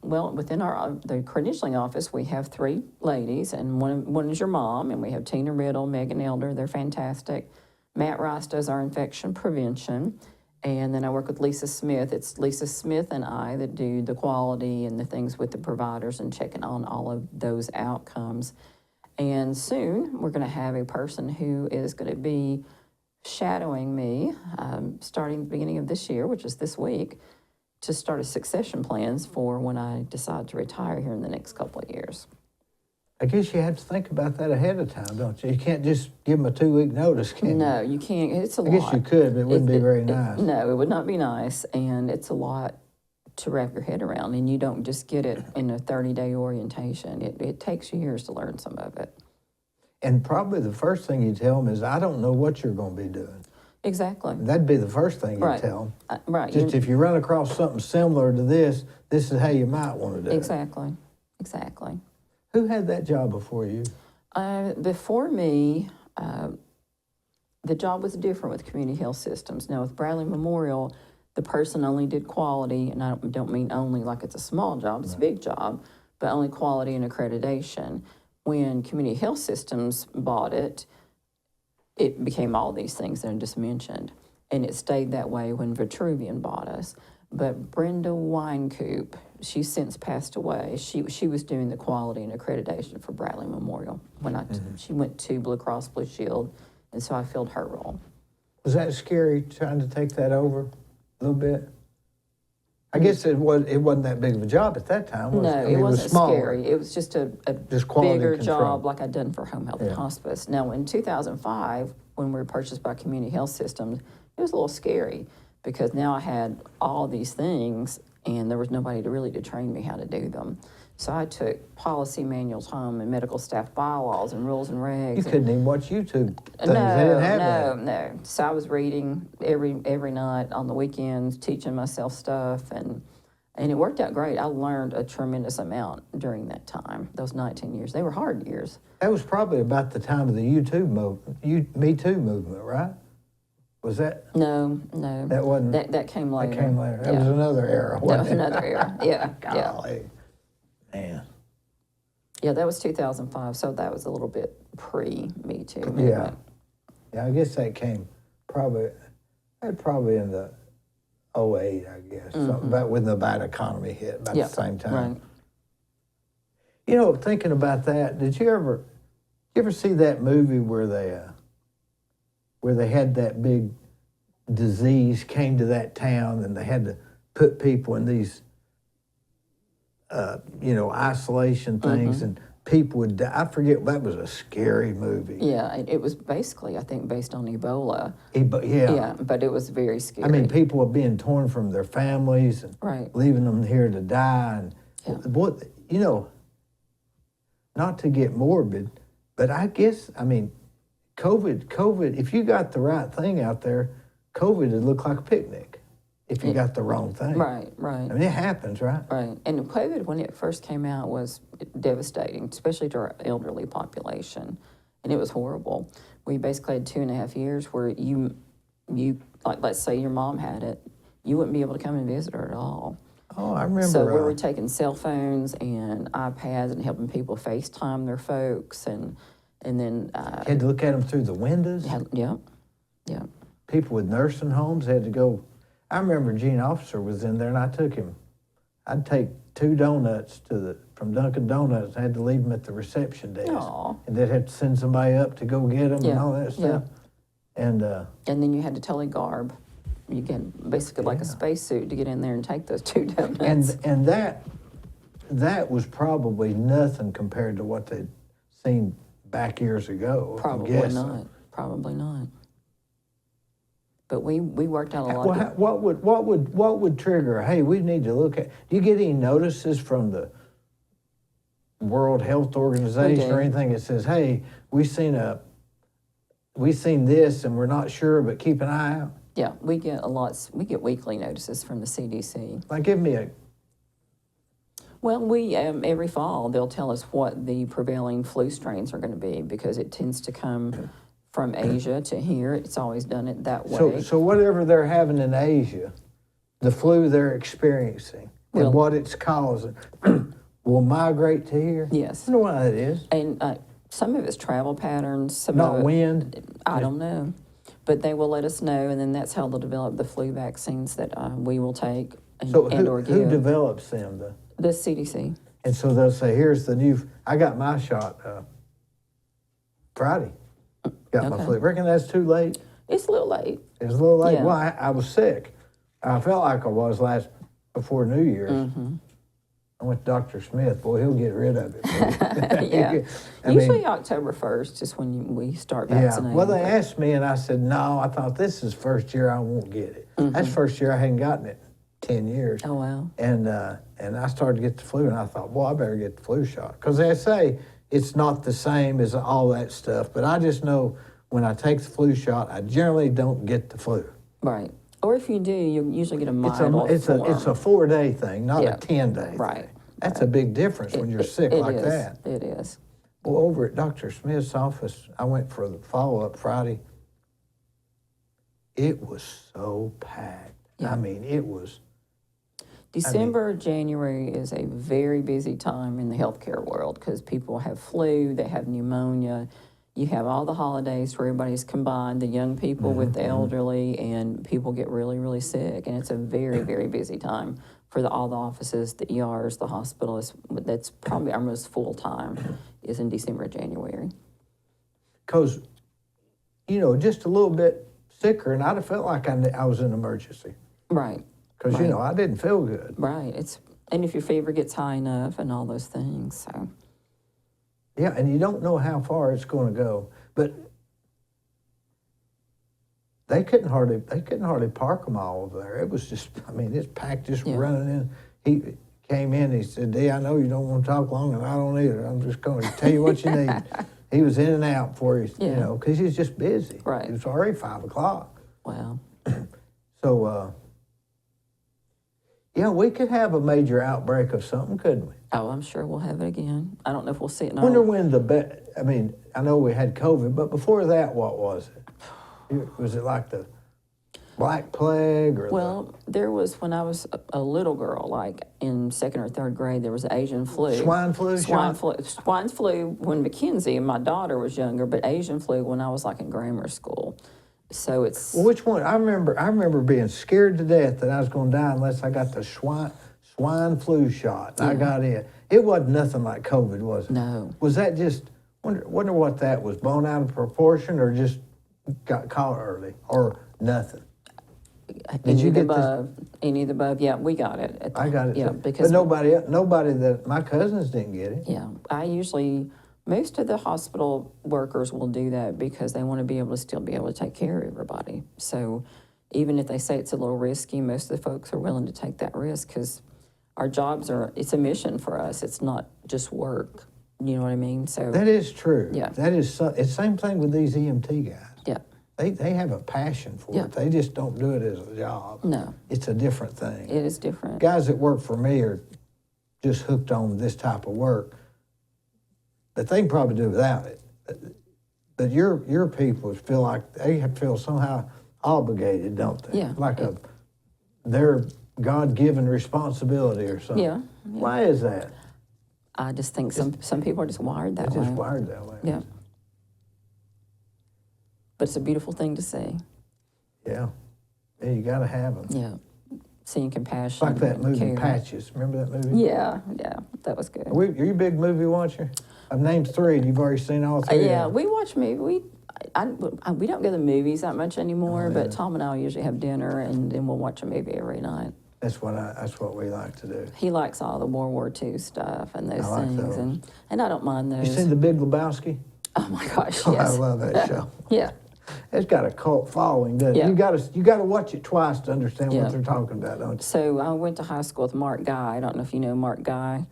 within the credentialing office, we have 3 ladies, and one is your mom, and we have Tina Riddle, Megan Elder. They're fantastic. Matt Rice does our infection prevention, and then I work with Lisa Smith. It's Lisa Smith and I that do the quality and the things with the providers and checking on all of those outcomes. And soon, we're going to have a person who is going to be shadowing me starting the beginning of this year, which is this week, to start a succession plans for when I decide to retire here in the next couple of years. I guess you have to think about that ahead of time, don't you? You can't just give them a 2-week notice, can you? No, you can't. It's a I lot. guess you could, but it wouldn't be very nice. No, it would not be nice, and it's a lot to wrap your head around, and you don't just get it in a 30-day orientation. It takes years to learn some of it. And probably the first thing you tell them is, I don't know what you're going to be doing. Exactly. That'd be the first thing you Right. tell them. Right. Just if you run across something similar to this is how you might want to do it. Exactly. Exactly. Who had that job before you? Before me, the job was different with Community Health Systems. Now, with Bradley Memorial, the person only did quality, and I don't mean only like it's a small job, it's a big job, but only quality and accreditation. When Community Health Systems bought it, it became all these things that I just mentioned. And it stayed that way when Vitruvian bought us. But Brenda Winecoop, she's since passed away. She was doing the quality and accreditation for Bradley Memorial when she went to Blue Cross Blue Shield, and so I filled her role. Was that scary trying to take that over a little bit? I guess it wasn't that big of a job at that time, was it? No, I mean, it wasn't was smaller. scary. It was just a Just quality bigger control. job like I'd done for home health and Yeah. hospice. Now, in 2005, when we were purchased by Community Health Systems, it was a little scary because now I had all these things and there was nobody to train me how to do them. So I took policy manuals home and medical staff bylaws and rules and regs. You couldn't even watch YouTube things. They No, didn't have that. no. So I was reading every night on the weekends, teaching myself stuff, and it worked out great. I learned a tremendous amount during that time, those 19 years. They were hard years. That was probably about the time of the YouTube movement, Me Too movement, right? Was that? No. That wasn't. That came later. That came later. That Yeah. was another era. That was Wasn't it? another era. Yeah, yeah. Golly. Man. Yeah, that was 2005, so that was a little bit pre-Me Too Yeah. movement. Yeah, I guess that came probably in the 08, I guess. Something about when the bad economy hit about Yeah, the same time. right. You know, thinking about that, did you ever see that movie where they had that big disease came to that town and they had to put people in these isolation things and people would die? I forget, that was a scary movie. Yeah, it was basically, I think, based on Ebola. Yeah. But it was very scary. I mean, people were being torn from their families and Right. leaving them here to die. And what, not to get morbid, but I guess, COVID, if you got the right thing out there, COVID would look like a picnic if you got the wrong thing. Right. I mean, it happens, right? Right. And COVID, when it first came out, was devastating, especially to our elderly population. And it was horrible. We basically had 2.5 years where you like, let's say your mom had it, you wouldn't be able to come and visit her at all. Oh, I remember. So we were taking cell phones and iPads and helping people FaceTime their folks, and then had to look at them through the windows. yeah. People with nursing homes had to go. I remember Gene Officer was in there, and I took him. I'd take 2 donuts from Dunkin' Donuts. I had to leave them at the reception desk, Aw. and they'd have to send somebody up to go get them and all that stuff. And then you had to telegarb. You get basically like a spacesuit to get in there and take those 2 donuts. and that was probably nothing compared to what they'd seen back years ago. Probably not. But we worked out a lot. What would trigger? Hey, we need to look at. Do you get any notices from the World Health Organization or anything that says, "Hey, we seen this and we're not sure, but keep an eye out"? Yeah, we get a lot. We get weekly notices from the CDC. Like, give me a. Well, we every fall they'll tell us what the prevailing flu strains are going to be because it tends to come from Asia to here. It's always done it that way. So whatever they're having in Asia, the flu they're experiencing and what it's causing will migrate to here. Yes. I know why that is. And some of it's travel patterns. Some Not of it, wind. I don't know, but they will let us know, and then that's how they'll develop the flu vaccines that we will take and, So or give. who develops them? The CDC. And so they'll say, "Here's the new." I got my shot Friday. Got my flu. Reckon that's too late. It's a little late. It's a little late. Yeah. Well, I was sick. I felt like I was before New Year's. Mm-hmm. I went to Dr. Smith. Boy, he'll get rid of it. Yeah. I Usually mean, October 1st is when we start yeah. vaccinating. Well, they asked me, and I said, no, I thought this is first year I won't get it. That's first year I hadn't gotten it in 10 years. Oh, wow. And I started to get the flu, and I thought, well, I better get the flu shot. Because they say it's not the same as all that stuff. But I just know when I take the flu shot, I generally don't get the flu. Right. Or if you do, you usually get a mild It's a 4-day thing, not Yeah. a 10-day thing. Right. That's a big difference when you're sick like that. It is. Well, over at Dr. Smith's office, I went for the follow-up Friday. It was so packed. Yeah. I mean, it was. December, January is a very busy time in the healthcare world because people have flu, they have pneumonia. you have all the holidays where everybody's combined, the young people with the elderly, and people get really, really sick. And it's a very, very busy time for all the offices, the ERs, the hospitals. That's probably our most full time is in December, January. Because, just a little bit sicker, and I'd have felt like I was in emergency. Right. Because, right. I didn't feel good. Right. And if your fever gets high enough and all those things, so. Yeah, and you don't know how far it's going to go. But they couldn't hardly park them all over there. It was just, it's packed, just running in. He came in, he said, Dee, I know you don't want to talk long, and I don't either. I'm just going to tell you what you need. He was in and out for you, because he's just busy. Right. It was already 5 o'clock. Wow. So, we could have a major outbreak of something, couldn't we? Oh, I'm sure we'll have it again. I don't know if we'll see it. I wonder when I know we had COVID, but before that, what was it? Was it like the Black Plague or? Well, there was, when I was a little girl, like in 2nd or 3rd grade, there was Asian flu. Swine flu? Swine flu when Mackenzie and my daughter was younger, but Asian flu when I was like in grammar school. So it's... Well, which one? I remember being scared to death that I was going to die unless I got the swine flu shot. I got it. It wasn't nothing like COVID, was it? No. Was that just, wonder what that was, blown out of proportion or just got caught early or nothing? Any of the above? Yeah, we got it. I got it. Yeah, too. because... But nobody that, my cousins didn't get it. Yeah, most of the hospital workers will do that because they want to still be able to take care of everybody. So even if they say it's a little risky, most of the folks are willing to take that risk because our jobs it's a mission for us. It's not just work. You know what I mean? So that is true. Yeah. That is, it's the same thing with these EMT guys. Yeah. They have a passion for it. They just don't do it as a job. No. It's a different thing. It is different. Guys that work for me are just hooked on this type of work. But they can probably do without it. But your people feel like they feel somehow obligated, don't they? Yeah. Like their God-given responsibility or something. Yeah. Why is that? I just think some people are just wired that way. They're just wired that way. Yeah. But it's a beautiful thing to see. Yeah. Yeah, you got to have them. Yeah. Seeing compassion. Like that movie, care. Patches. Remember that movie? Yeah, that was good. Are you a big movie watcher? I've named 3, and you've already seen all 3. Yeah, we watch movies. We don't go to the movies that much anymore, but Tom and I usually have dinner, and then we'll watch a movie every night. That's what we like to do. He likes all the World War II stuff and those things, those. and I don't mind those. You seen The Big Lebowski? Oh my gosh, Oh, yes. I love that show. Yeah. It's got a cult following, doesn't it? Yeah. You got to watch it twice to understand Yeah. what they're talking about, don't you? So I went to high school with Mark Guy. I don't know if you know Mark Guy.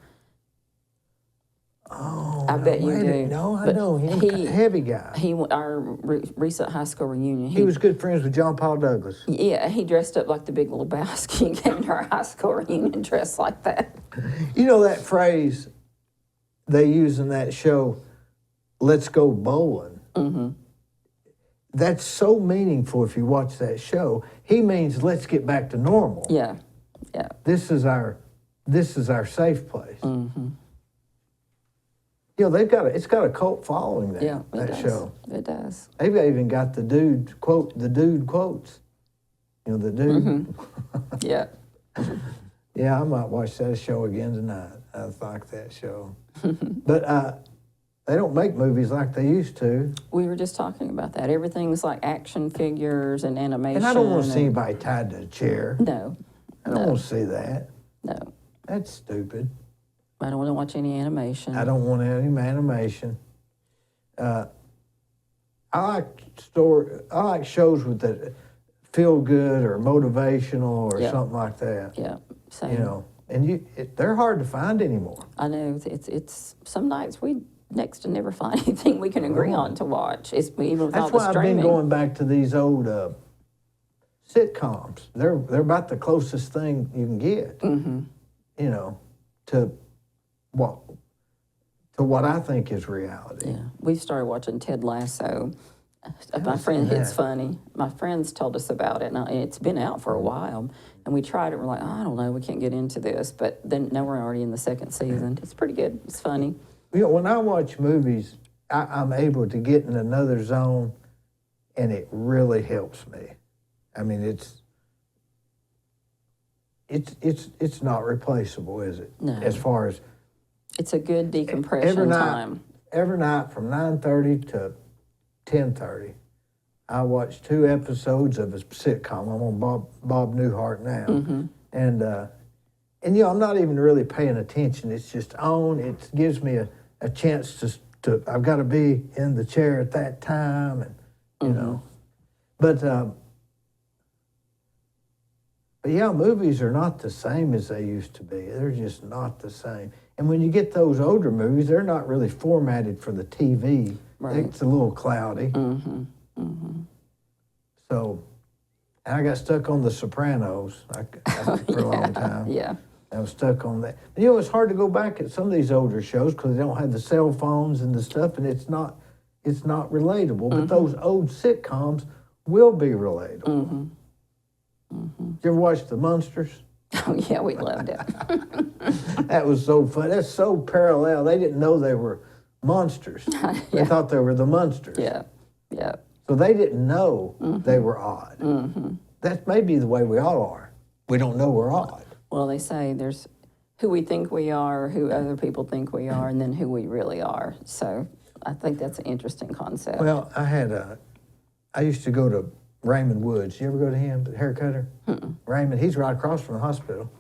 Oh, I bet you do. No, I But know him. Heavy guy. Our recent high school reunion. He was good friends with John Paul Douglas. Yeah, he dressed up like the Big Lebowski and came to our high school reunion dressed like that. You know that phrase they use in that show, "Let's go bowling." Mm-hmm. That's so meaningful if you watch that show. He means let's get back to normal. Yeah, yeah. This is our safe place. Mm-hmm. It's got a cult following there. Yeah, that show. It does. They've even got the dude quotes. The dude. Mm-hmm. Yeah. Yeah, I might watch that show again tonight. I like that show. But they don't make movies like they used to. We were just talking about that. Everything's like action figures and animation. And I don't want to see anybody tied to a chair. No. I don't want to see that. No. That's stupid. I don't want to watch any animation. I don't want any animation. I like shows with that feel good or motivational or something like that. Yeah, same. And they're hard to find anymore. I know it's some nights we next to never find anything we can agree on to watch. Even with all the streaming. That's why I've been going back to these old sitcoms. They're about the closest thing you can get. Mm-hmm. To what I think is reality. Yeah, we started watching Ted Lasso. My friend, it's funny. My friends told us about it, and it's been out for a while. And we tried it. We're like, I don't know, we can't get into this. But then now we're already in the 2nd season. It's pretty good. It's funny. When I watch movies, I'm able to get in another zone, and it really helps me. I mean, it's not replaceable, is it? No. As far as It's a good decompression time. every night from 9:30 to 10:30, I watch 2 episodes of a sitcom. I'm on Bob Newhart now, and I'm not even really paying attention. It's just on. It gives me a chance to I've got to be in the chair at that time, and you know, but yeah, movies are not the same as they used to be. They're just not the same. And when you get those older movies, they're not really formatted for the TV. Right. It's a little cloudy. So, and I got stuck on The Sopranos for a long time. Yeah. I was stuck on that. And, it's hard to go back at some of these older shows because they don't have the cell phones and the stuff, and it's not relatable. But those old sitcoms will be relatable. You ever watch The Munsters? Oh, yeah, we loved it. That was so fun. That's so parallel. They didn't know they were monsters. They thought they were the Munsters. Yeah, yeah. So they didn't know they were odd. That's maybe the way we all are. We don't know we're odd. Well, they say there's who we think we are, who other people think we are, and then who we really are. So I think that's an interesting concept. Well, I used to go to Raymond Woods. You ever go to him, the hair cutter? Raymond, he's right across from the hospital.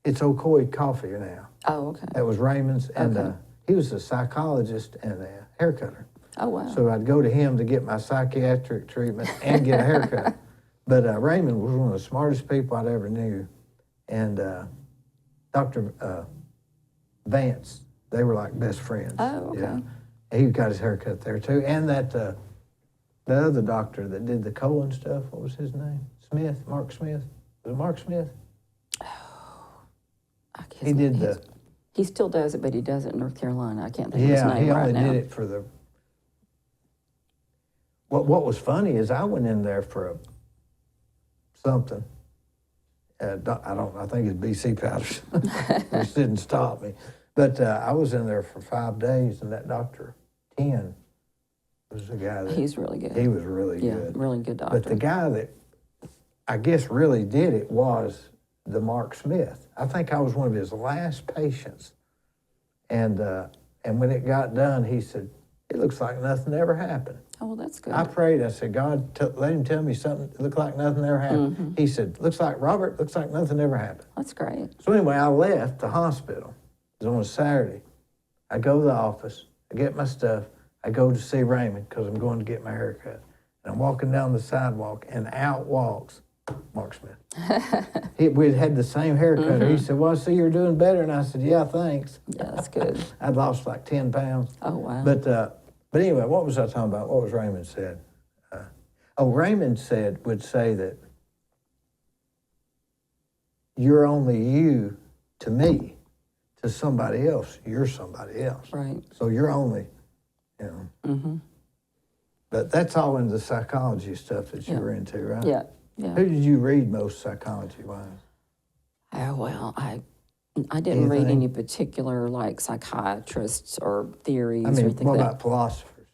It's Ocoee Coffee now. Oh, okay. That was Raymond's, and he was a psychologist and a hair cutter. Oh, wow. So I'd go to him to get my psychiatric treatment and get a haircut. But Raymond was one of the smartest people I'd ever knew. And Dr. Vance, they were like best friends. Oh, okay. Yeah. He got his haircut there too. And that the other doctor that did the colon stuff, what was his name? Smith, Mark Smith. Was it Mark Smith? He did He still does it, but he does it in North Carolina. I can't think of his name he right only now. did it for the. What was funny is I went in there for something. I think it's BC powders, which didn't stop me. But I was in there for 5 days, and that Dr. 10 was the guy that... He's really good. He was really Yeah, good. really good doctor. But the guy that I guess really did it was the Mark Smith. I think I was one of his last patients. And when it got done, he said, "It looks like nothing ever happened." Oh, well, that's good. I prayed. I said, "God, let him tell me something that looked like nothing ever happened." He said, looks like nothing ever happened." That's great. So anyway, I left the hospital. It was on a Saturday. I go to the office. I get my stuff. I go to see Raymond because I'm going to get my hair cut. And I'm walking down the sidewalk, and out walks Mark Smith. We'd had the same haircutter. He said, "Well, I see you're doing better." And I said, "Yeah, thanks." Yeah, that's good. I'd lost like 10 pounds. Oh, wow. But anyway, what was I talking about? What was Raymond said? Raymond would say that you're only you to me. To somebody else, you're somebody else. Right. So you're only, you know. But that's all in the psychology stuff that you were into, right? Yeah, yeah. Who did you read most psychology-wise? Oh, well, I didn't read any particular, like, psychiatrists or theories I or mean, anything what like about philosophers?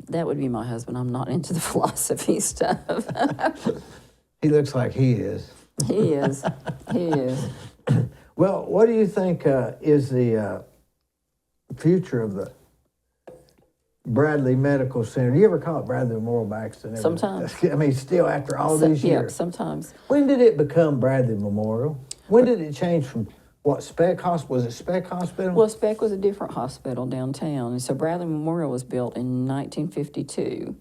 that. Would be my husband. I'm not into the philosophy stuff. He looks like he is. He is. He is. Well, what do you think is the future of the Bradley Medical Center? Do you ever call it Bradley Memorial by accident? Sometimes. I mean, still after all these Yeah, years. sometimes. When did it become Bradley Memorial? When did it change from what, Speck Hospital? Was it Speck Hospital? Well, Speck was a different hospital downtown. And so Bradley Memorial was built in 1952.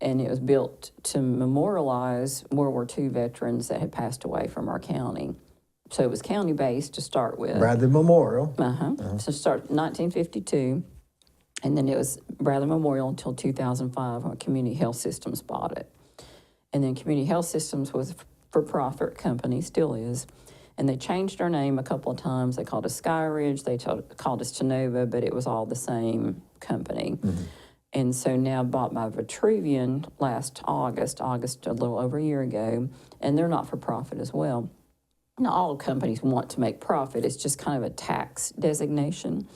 And it was built to memorialize World War II veterans that had passed away from our county. So it was county-based to start with. Bradley Memorial. So start 1952, and then it was Bradley Memorial until 2005 when Community Health Systems bought it. And then Community Health Systems was a for-profit company, still is, and they changed their name a couple of times. They called us Sky Ridge, they called us Tenova, but it was all the same company. And so now bought by Vitruvian last August a little over a year ago, and they're not for profit as well. Now, all companies want to make profit. It's just kind of a tax designation.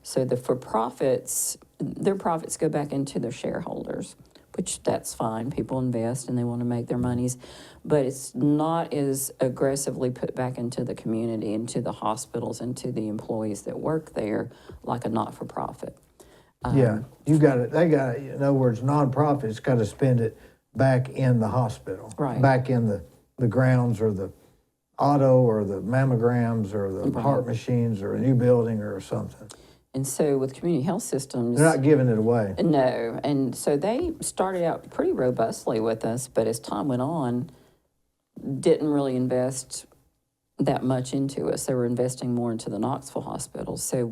So the for-profits their profits go back into their shareholders, which that's fine. People invest and they want to make their monies, but it's not as aggressively put back into the community, into the hospitals, into the employees that work there, like a not-for-profit. Yeah, you got it. They got it. In other words, nonprofits got to spend it back in the hospital, Right. back in the grounds or the auto or the mammograms or the heart machines or a new building or something. And so with community health systems, They're not giving it away. no, and so they started out pretty robustly with us, but as time went on, didn't really invest that much into us. They were investing more into the Knoxville hospitals. So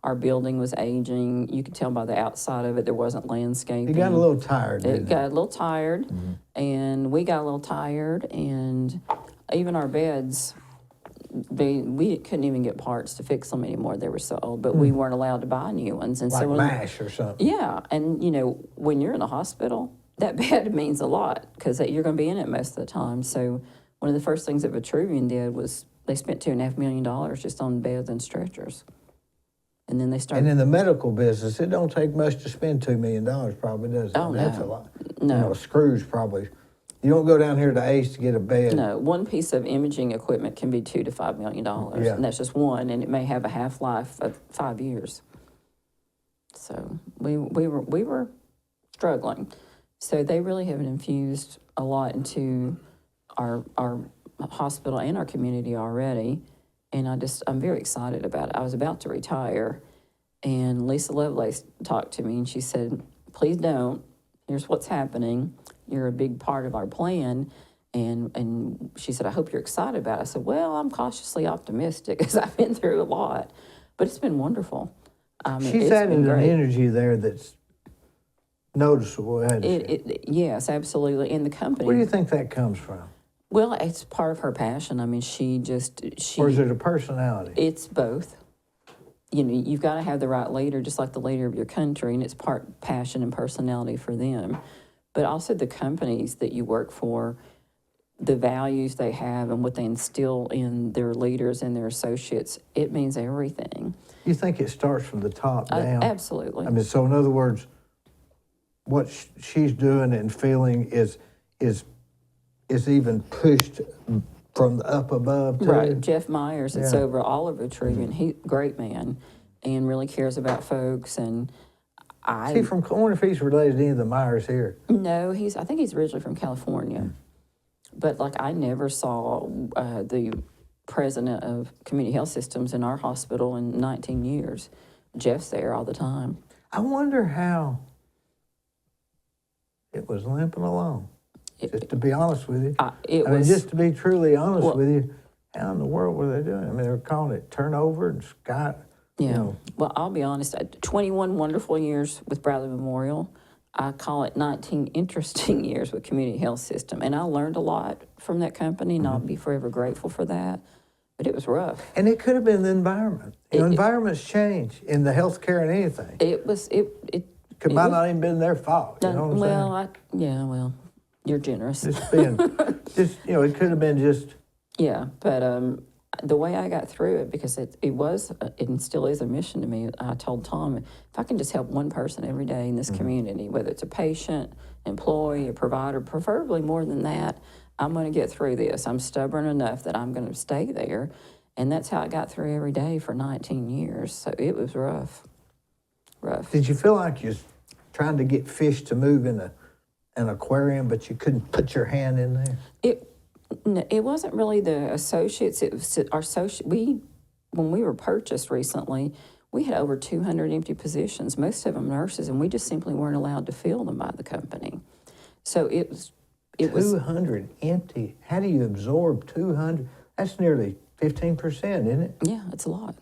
our building was aging. You could tell by the outside of it, there wasn't landscaping. It got a little tired, didn't It got a little tired, and we got a little tired, and even our beds, we couldn't even get parts to fix them anymore. They were so old, but we weren't allowed to buy new ones. And Like so MASH or something. yeah, and when you're in the hospital, that bed means a lot because you're going to be in it most of the time. So one of the first things that Vitruvian did was they spent $2.5 million just on beds and stretchers. And then they started. And in the medical business, it don't take much to spend $2 million, probably, does it? Oh, That's no. a lot. No. Screws probably. You don't go down here to Ace to get a bed. No, one piece of imaging equipment can be $2 to $5 million, Yeah. and that's just one, and it may have a half-life of 5 years. So we were struggling. So they really have infused a lot into our hospital and our community already, and I'm very excited about it. I was about to retire, and Lisa Lovelace talked to me, and she said, "Please don't. Here's what's happening. You're a big part of our plan." And she said, "I hope you're excited about it." I said, "Well, I'm cautiously optimistic because I've been through a lot, but it's been wonderful." She's it's added been an great. energy there that's noticeable, hasn't she? Yes, absolutely. And the company. Where do you think that comes from? Well, it's part of her passion. I mean, she. Or is it a personality? It's both. You've got to have the right leader, just like the leader of your country, and it's part passion and personality for them. But also the companies that you work for, the values they have and what they instill in their leaders and their associates, it means everything. You think it starts from the top down? Absolutely. I mean, so in other words, what she's doing and feeling is even pushed from the up above too. Right. Jeff Myers, it's Yeah. over all of Vitruvian. He great man and really cares about folks. And I wonder if he's related to any of the Myers here. No, I think he's originally from California. But I never saw the president of Community Health Systems in our hospital in 19 years. Jeff's there all the time. I wonder how it was limping along. Just to be honest with you. Just to be truly honest with you, how in the world were they doing? I mean, they were calling it turnover and Scott. Yeah. Well, I'll be honest. 21 wonderful years with Bradley Memorial. I call it 19 interesting years with Community Health System. And I learned a lot from that company, and I'll be forever grateful for that. But it was rough. And it could have been the environment. Environments change in the healthcare and anything. It might not even been their fault. You know what I'm saying? Well, you're generous. It could have been just. Yeah, but the way I got through it, because it was and still is a mission to me. I told Tom, if I can just help one person every day in this community, whether it's a patient, employee, a provider, preferably more than that, I'm going to get through this. I'm stubborn enough that I'm going to stay there, and that's how I got through every day for 19 years. So it was rough. Did you feel like you're trying to get fish to move in an aquarium, but you couldn't put your hand in there? It wasn't really the associates. It was our when we were purchased recently, we had over 200 empty positions, most of them nurses, and we just simply weren't allowed to fill them by the company. So it was 200 empty. How do you absorb 200? That's nearly 15%, isn't it? Yeah, it's a lot.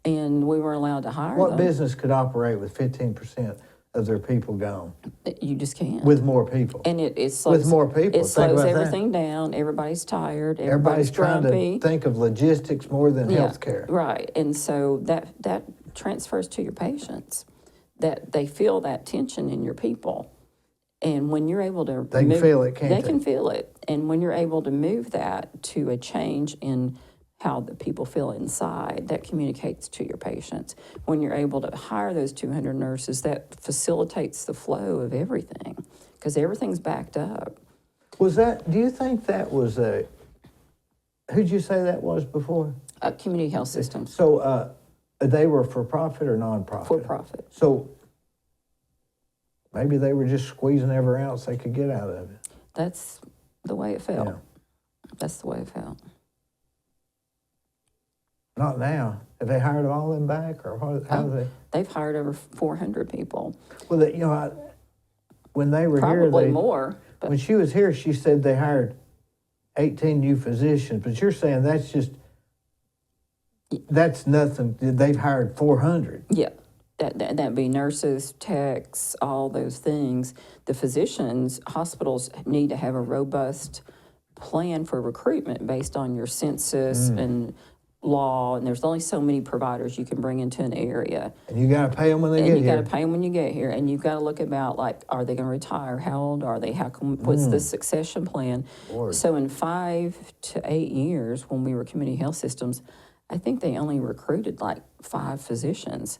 And we weren't allowed to hire What them. business could operate with 15% of their people gone? You just can't. With more people. And it slows, with more people. It slows everything down. Everybody's tired. Everybody's trying grumpy. to think of logistics more than healthcare. Right. And so that transfers to your patients, that they feel that tension in your people. And when you're able to They can feel it, can't they? They can feel it. And when you're able to move that to a change in how the people feel inside. That communicates to your patients. When you're able to hire those 200 nurses, that facilitates the flow of everything because everything's backed up. Do you think that was who'd you say that was before? Community health systems. So they were for profit or non-profit? For profit. So maybe they were just squeezing every ounce they could get out of it. That's the way it felt. Yeah. That's the way it felt. Not now. Have they hired all them back, or how do they? They've hired over 400 people. Well, when they were here, Probably more. But when she was here, she said they hired 18 new physicians. But you're saying that's nothing. They've hired 400. yeah, that'd be nurses, techs, all those things. The physicians, hospitals need to have a robust plan for recruitment based on your census and law, and there's only so many providers you can bring into an area. And you got to pay them when they get And you here. got to pay them when you get here, and you've got to look about like, are they going to retire? How old are they? What's the succession plan? Lord. So in 5 to 8 years, when we were community health systems, I think they only recruited like 5 physicians.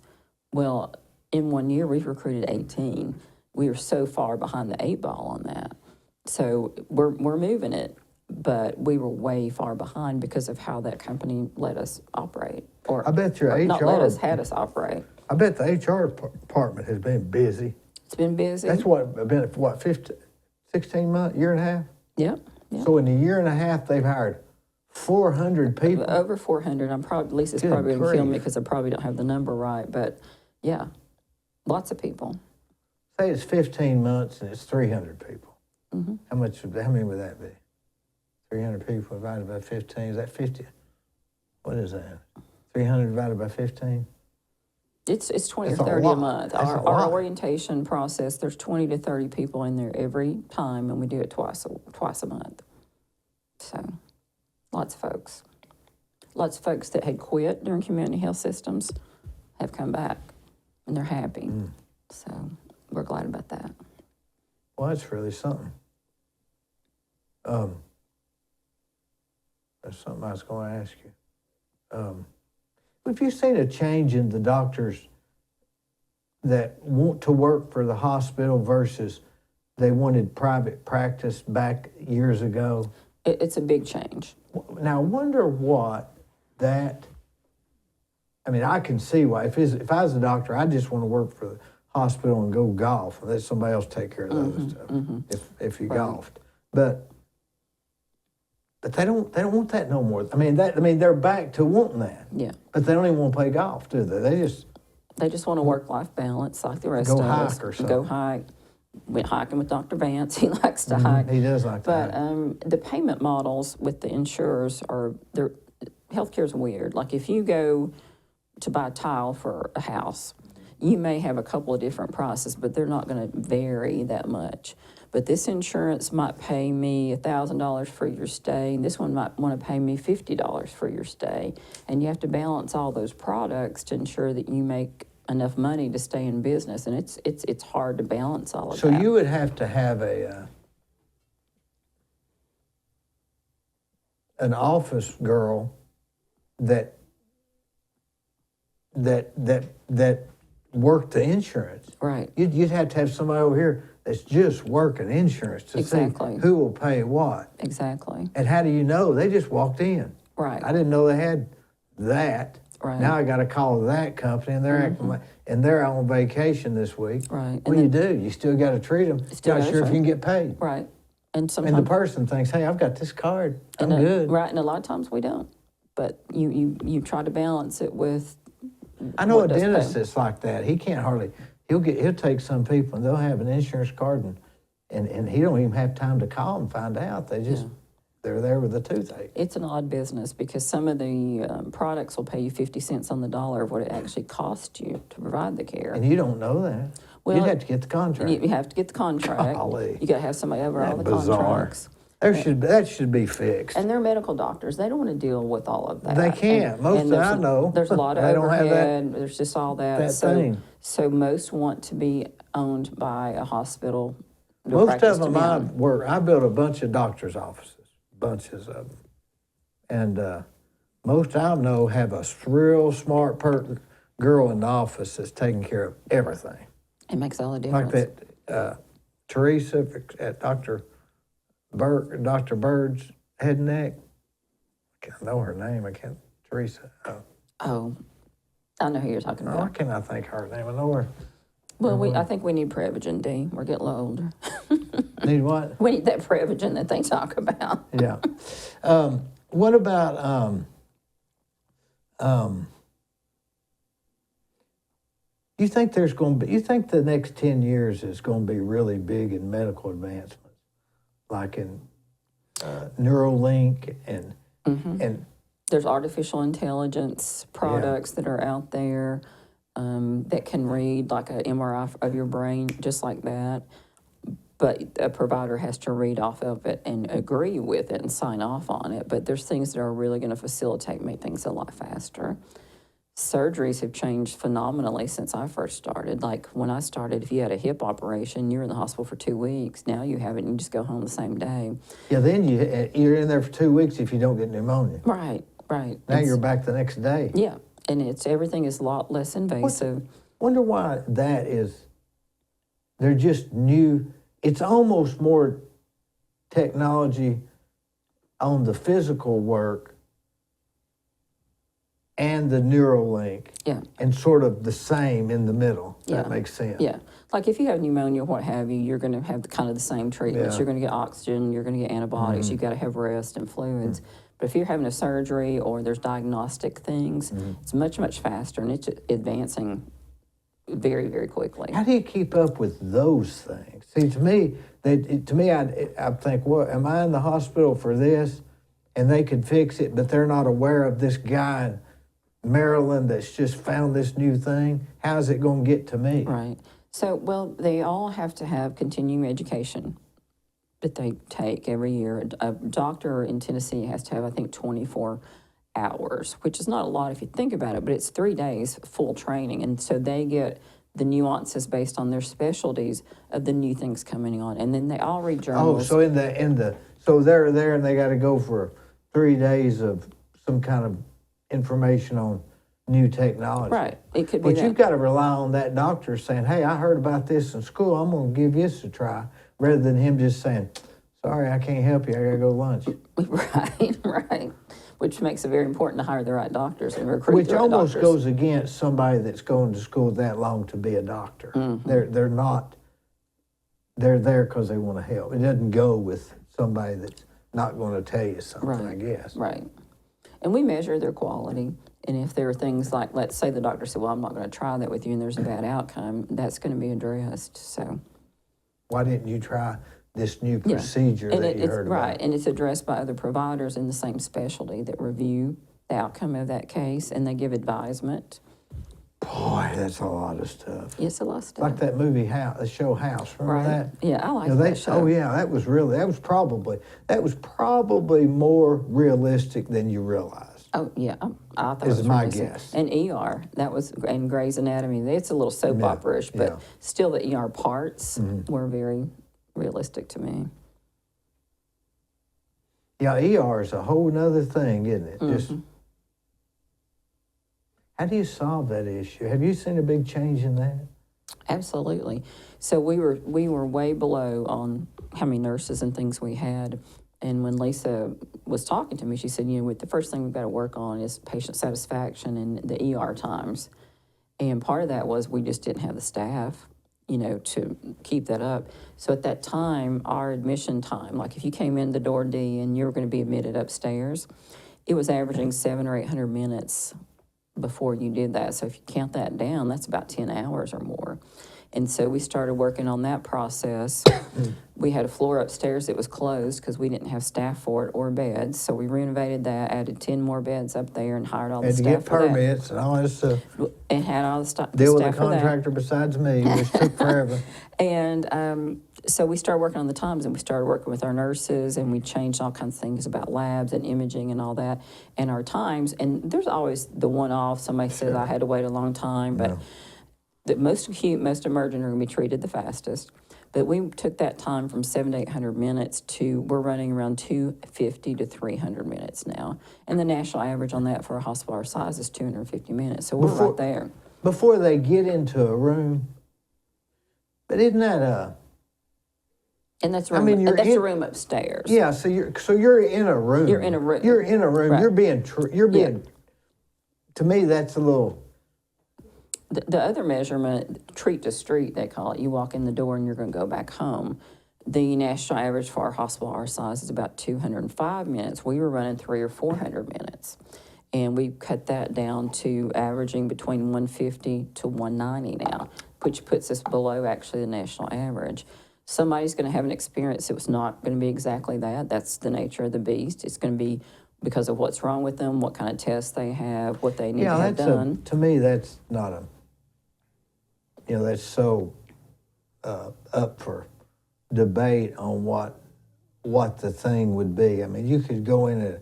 Well, in 1 year, we've recruited 18. We are so far behind the 8 ball on that. So we're moving it. But we were way far behind because of how that company let us operate. Or I bet your or not HR let us, had us operate. I bet the HR department has been busy. It's been busy. That's been 16 months, year and a half? Yep. So in a year and a half, they've hired 400 people. Over 400. Lisa's Good probably going to kill me grief. because I probably don't have the number right. But yeah, lots of people. Say it's 15 months and it's 300 people. How many would that be? 300 people divided by 15, is that 50? What is that? 300 divided by 15? It's 20 That's or a 30 a lot. month. That's a Our lot. orientation process, there's 20 to 30 people in there every time, and we do it twice a month. So, lots of folks. Lots of folks that had quit during community health systems have come back, and they're happy. So, we're glad about that. Well, that's really something. There's something I was going to ask you. Have you seen a change in the doctors that want to work for the hospital versus they wanted private practice back years ago? It's a big change. Now, I wonder what that, I mean, I can see why. If I was a doctor, I just want to work for the hospital and go golf and let somebody else take care of the other stuff if you golfed. But they don't want that no more. I mean, they're back to wanting that. Yeah. But they don't even want to play golf, do they? They just want a work-life balance like the rest Go of us. hike or something. Go hike. Went hiking with Dr. Vance. He likes to hike. He does like But that. the payment models with the insurers healthcare is weird. Like if you go to buy tile for a house, you may have a couple of different prices, but they're not going to vary that much. But this insurance might pay me $1,000 for your stay, and this one might want to pay me $50 for your stay. And you have to balance all those products to ensure that you make enough money to stay in business, and it's hard to balance all of that. So you would have to have an office girl that worked the insurance. Right. You'd have to have somebody over here that's just working insurance to Exactly. see who will pay what. Exactly. And how do you know? They just walked in. Right. I didn't know they had that. Right. Now I got to call that company, and they're acting like, and they're on vacation this week. Right. What And do? You still got to treat them. Still Not gotta sure if treat you can get paid. Right. And And sometimes the person thinks, hey, I've got this card. I'm and good. Right, and a lot of times we don't. But you try to balance it with. I know a what does dentist pay. that's like that. He can't hardly. He'll take some people and they'll have an insurance card and he don't even have time to call and find out. They're there with a toothache. It's an odd business because some of the products will pay you 50 cents on the dollar of what it actually costs you to provide the care. And you don't know that. Well, You'd have to get the contract. You have to get the contract. Golly. You got to have somebody over all the Bizarre. contracts. That should be fixed. And they're medical doctors. They don't want to deal with all of that. They can't. Most there's I know. There's a lot of They don't have overhead. There's just all that. that thing. So most want to be owned by a hospital. Most of them I built a bunch of doctors' offices, bunches of them. And most I know have a real smart girl in the office that's taking care of everything. It makes all the difference. Like that Teresa at Dr. Bird's head and neck. I can't know her name. I can't. Teresa. Oh, I know who you're talking Why about. can't I think her name? I know her. Well, I think we need Prevagen, Dee. We're getting a little older. Need what? We need that Prevagen that they talk about. Yeah. What about you think there's going to be? You think the next 10 years is going to be really big in medical advancements, like in Neuralink and There's artificial intelligence products that are out there that can read like an MRI of your brain, just like that. But a provider has to read off of it and agree with it and sign off on it. But there's things that are really going to facilitate, make things a lot faster. Surgeries have changed phenomenally since I first started. Like when I started, if you had a hip operation, you were in the hospital for 2 weeks. Now you have it and you just go home the same day. yeah, then you're in there for 2 weeks if you don't get pneumonia. Right. Now you're back the next day. Yeah, and everything is a lot less invasive. Wonder why that is. They're just new. It's almost more technology on the physical work and the Neuralink. Yeah. And sort of the same in the middle. Yeah. That makes sense. Yeah, like if you have pneumonia, what have you, you're going to have kind of the same treatments. Yeah. You're going to get oxygen, you're going to get antibiotics, you've got to have rest and fluids. But if you're having a surgery or there's diagnostic things, it's much, much faster and it's advancing very, very quickly. How do you keep up with those things? See, to me, I think, well, am I in the hospital for this? And they could fix it, but they're not aware of this guy in Maryland that's just found this new thing. How's it going to get to me? Right. So, well, they all have to have continuing education that they take every year. A doctor in Tennessee has to have, I think, 24 hours, which is not a lot if you think about it, but it's 3 days full training. And so they get the nuances based on their specialties of the new things coming on. And then they all read journals. Oh, so so they're there and they got to go for 3 days of some kind of information on new technology. Right. It could be But that. you've got to rely on that doctor saying, hey, I heard about this in school. I'm going to give this a try, rather than him just saying, sorry, I can't help you. I got to go to lunch. Right. Which makes it very important to hire the right doctors and recruit Which the right almost doctors. goes against somebody that's going to school that long to be a doctor. They're not, they're there because they want to help. It doesn't go with somebody that's not going to tell you something, I guess. Right. And we measure their quality. And if there are things like, let's say the doctor said, well, I'm not going to try that with you and there's a bad outcome, that's going to be addressed. So, why didn't you try this new procedure and that you heard about? Right, and it's addressed by other providers in the same specialty that review the outcome of that case and they give advisement. Boy, that's a lot of stuff. It's a lot of stuff. Like that movie, the show House. Remember that? Yeah, I like that that show. Oh yeah, that was probably more realistic than you realized. Oh, yeah, I thought it Is was my realistic. guess. And ER, and Grey's Anatomy, it's a little soap opera-ish, but still the ER parts were very realistic to me. Yeah, ER is a whole nother thing, isn't it? Just how do you solve that issue? Have you seen a big change in that? Absolutely. So we were way below on how many nurses and things we had. And when Lisa was talking to me, she said, the first thing we've got to work on is patient satisfaction and the ER times. And part of that was we just didn't have the staff, to keep that up. So at that time, our admission time, like if you came in the door, D, and you were going to be admitted upstairs, it was averaging 700 or 800 minutes before you did that. So if you count that down, that's about 10 hours or more. And so we started working on that process. We had a floor upstairs that was closed because we didn't have staff for it or beds. So we renovated that, added 10 more beds up there and hired all the Had to staff get for that. permits and all that stuff. And had all the staff Deal with a for that. contractor besides me, which took forever. And so we started working on the times and we started working with our nurses and we changed all kinds of things about labs and imaging and all that and our times. And there's always the one-off. Somebody says I had to wait a long time, but The most acute, most emergent are going to be treated the fastest. But we took that time from 700 to 800 minutes to, we're running around 250 to 300 minutes now. And the national average on that for a hospital our size is 250 minutes. So we're right there. Before they get into a room, but isn't that And that's room, that's a room upstairs. Yeah, so you're in a room. You're in a room. You're in a room. Right. You're being. To me, that's a little. The other measurement, treat to street, they call it. You walk in the door and you're going to go back home. The national average for our hospital our size is about 205 minutes. We were running 300 or 400 minutes. And we cut that down to averaging between 150 to 190 now, which puts us below actually the national average. Somebody's going to have an experience that was not going to be exactly that. That's the nature of the beast. It's going to be because of what's wrong with them, what kind of tests they have, what they need to have done. To me, that's not a. That's so up for debate on what the thing would be. I mean, you could go in at,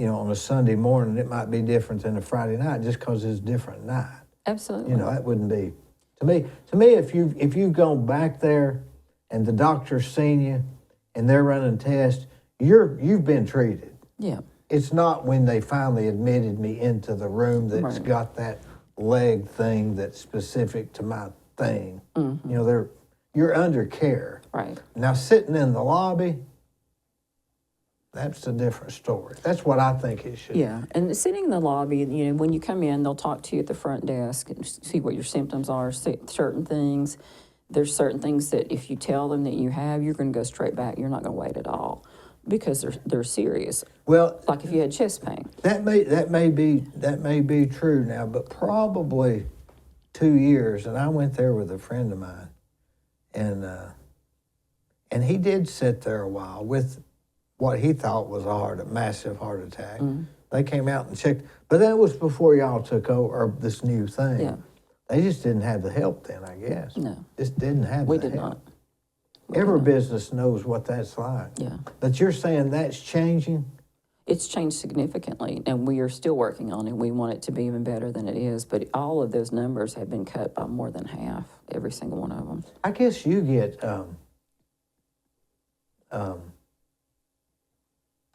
on a Sunday morning, it might be different than a Friday night just because it's a different night. Absolutely. That wouldn't be, to me, if you've gone back there and the doctor's seen you and they're running tests, you've been treated. Yeah. It's not when they finally admitted me into the room that's got that leg thing that's specific to my thing. Mm-hmm. You're under care. Right. Now sitting in the lobby, that's a different story. That's what I think it should be. Yeah, and sitting in the lobby, when you come in, they'll talk to you at the front desk and see what your symptoms are, certain things. There's certain things that if you tell them that you have, you're going to go straight back. You're not going to wait at all because they're serious. Well, like if you had chest pain. That may be true now, but probably 2 years, and I went there with a friend of mine, and he did sit there a while with what he thought was a massive heart attack. Mm-hmm. They came out and checked, but that was before y'all took over or this new thing. Yeah. They just didn't have the help then, I guess. No. Just didn't have we the did help. Not. Every business knows what that's like. Yeah. But you're saying that's changing? It's changed significantly, and we are still working on it. We want it to be even better than it is, but all of those numbers have been cut by more than half, every single one of them. I guess you get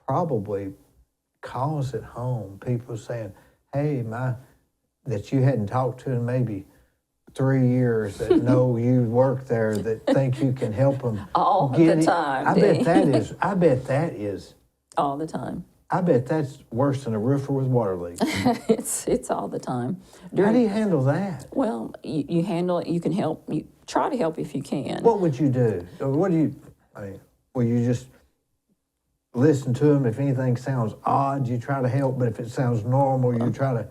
probably calls at home, people saying, hey, that you hadn't talked to in maybe 3 years that know you work there, that think you can help them. All the time, I bet that is. All the time. I bet that's worse than a roofer with water leaks. It's all the time. How do you handle that? Well, you handle it. You can help. You try to help if you can. What would you do? Will you just listen to them? If anything sounds odd, you try to help. But if it sounds normal, you try to.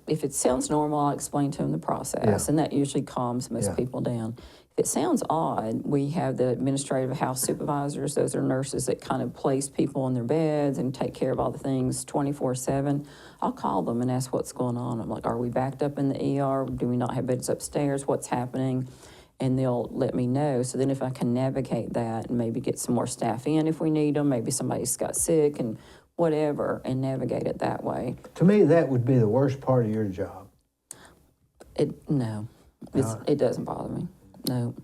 If it sounds normal, I'll explain to them the process, and that usually calms most people down. If it sounds odd, we have the administrative house supervisors. Those are nurses that kind of place people in their beds and take care of all the things 24/7. I'll call them and ask what's going on. I'm like, are we backed up in the ER? Do we not have beds upstairs? What's happening? And they'll let me know. So then if I can navigate that and maybe get some more staff in if we need them, maybe somebody's got sick and whatever, and navigate it that way. To me, that would be the worst part of your job. It doesn't bother me. No.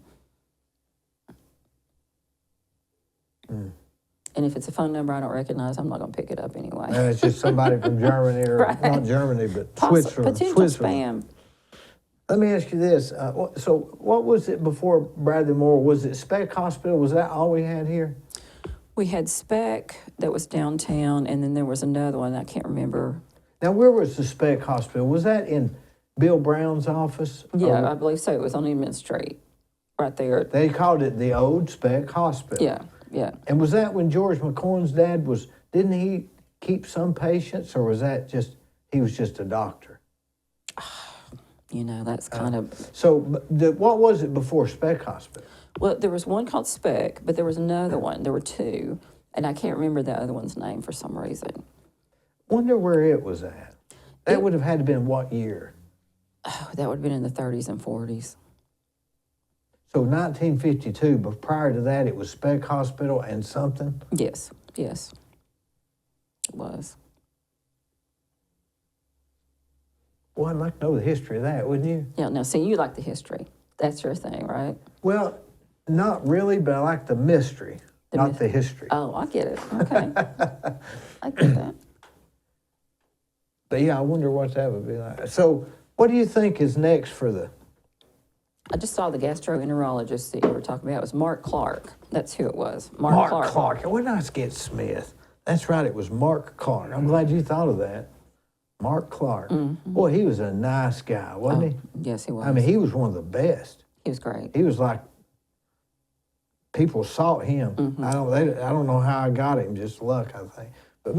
And if it's a phone number I don't recognize, I'm not going to pick it up anyway. It's just somebody from Germany or not Germany, but Switzerland. Potential spam. Let me ask you this. So what was it before Bradley Moore? Was it Speck Hospital? Was that all we had here? We had Speck that was downtown, and then there was another one I can't remember. Now, where was the Speck Hospital? Was that in Bill Brown's office? Yeah, I believe so. It was on Edmund Street, right there. They called it the old Speck Hospital. Yeah. And was that when George McCoy's dad didn't he keep some patients, or was that he was just a doctor? That's kind of... So what was it before Speck Hospital? Well, there was one called Speck, but there was another one. There were two, and I can't remember the other one's name for some reason. Wonder where it was at. That would have had to been what year? Oh, that would have been in the 30s and 40s. So 1952, but prior to that, it was Speck Hospital and something? Yes, it was. Well, I'd like to know the history of that, wouldn't you? Yeah, now, see, you like the history. That's your thing, right? Well, not really, but I like the mystery, not the history. Oh, I get it. Okay. I get that. But yeah, I wonder what that would be like. So what do you think is next for the... I just saw the gastroenterologist that you were talking about. It was Mark Clark. That's who it was. Mark Clark. It wasn't us get Smith. That's right, it was Mark Clark. I'm glad you thought of that. Mark Clark. Mm-hmm. Boy, he was a nice guy, wasn't he? Yes, he was. I mean, he was one of the best. He was great. He was like, people sought him. Mm-hmm. I don't know how I got him, just luck, I think. But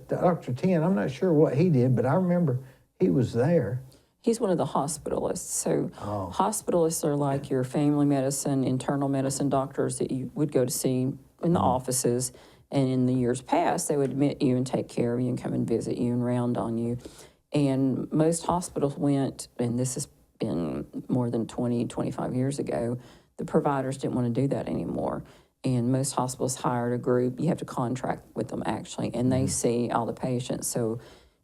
Dr. Ten, I'm not sure what he did, but I remember he was there. He's one of the hospitalists. So hospitalists are like your family medicine, internal medicine doctors that you would go to see in the offices. And in the years past, they would admit you and take care of you and come and visit you and round on you. And most hospitals went, and this has been more than 20, 25 years ago, the providers didn't want to do that anymore. And most hospitals hired a group. You have to contract with them, actually, and they see all the patients. So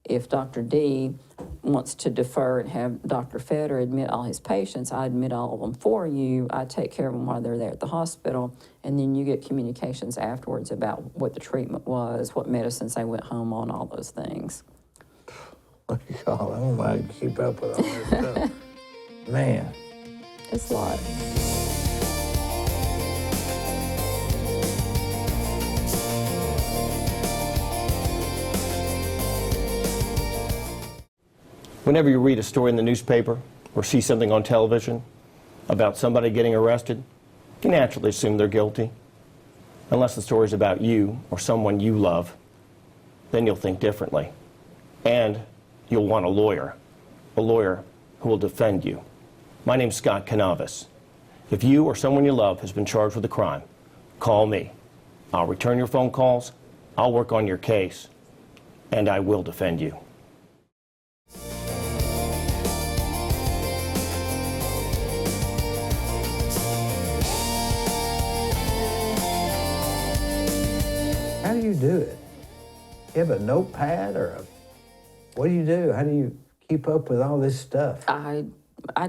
if Dr. D wants to defer and have Dr. Fetter admit all his patients, I admit all of them for you. I take care of them while they're there at the hospital, and then you get communications afterwards about what the treatment was, what medicines they went home on, all those things. Oh, I don't know how to keep up with all this stuff. Man. It's a lot. Whenever you read a story in the newspaper or see something on television about somebody getting arrested, you naturally assume they're guilty. Unless the story's about you or someone you love, then you'll think differently. And you'll want a lawyer who will defend you. My name's Scott Canavis. If you or someone you love has been charged with a crime, call me. I'll return your phone calls, I'll work on your case, and I will defend you. How do you do it? You have a notepad what do you do? How do you keep up with all this stuff? I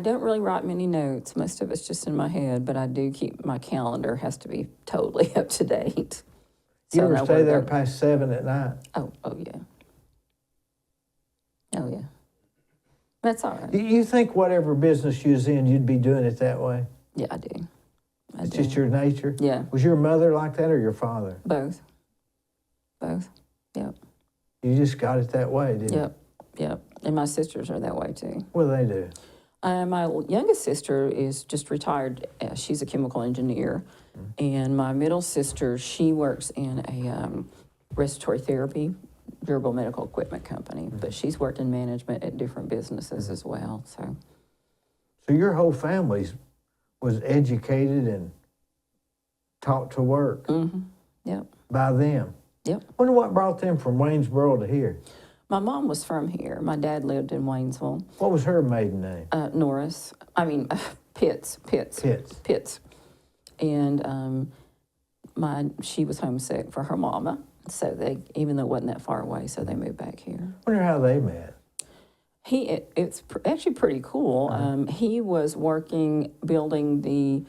don't really write many notes. Most of it's just in my head, but I do keep my calendar has to be totally up to date. You ever stay there past 7 at night? Oh yeah. Oh yeah. That's all right. You think whatever business you was in, you'd be doing it that way? Yeah, I do. It's just your nature? Yeah. Was your mother like that or your father? Both. Yep. You just got it that way, didn't you? Yep. And my sisters are that way too. What do they do? My youngest sister is just retired. She's a chemical engineer. And my middle sister, she works in a respiratory therapy, durable medical equipment company. But she's worked in management at different businesses as well. So your whole family was educated and taught to work by them? Yep. Wonder what brought them from Waynesboro to here? My mom was from here. My dad lived in Waynesville. What was her maiden name? Pitts. Pitts. And she was homesick for her mama. So even though it wasn't that far away, so they moved back here. Wonder how they met. It's actually pretty cool. He was building the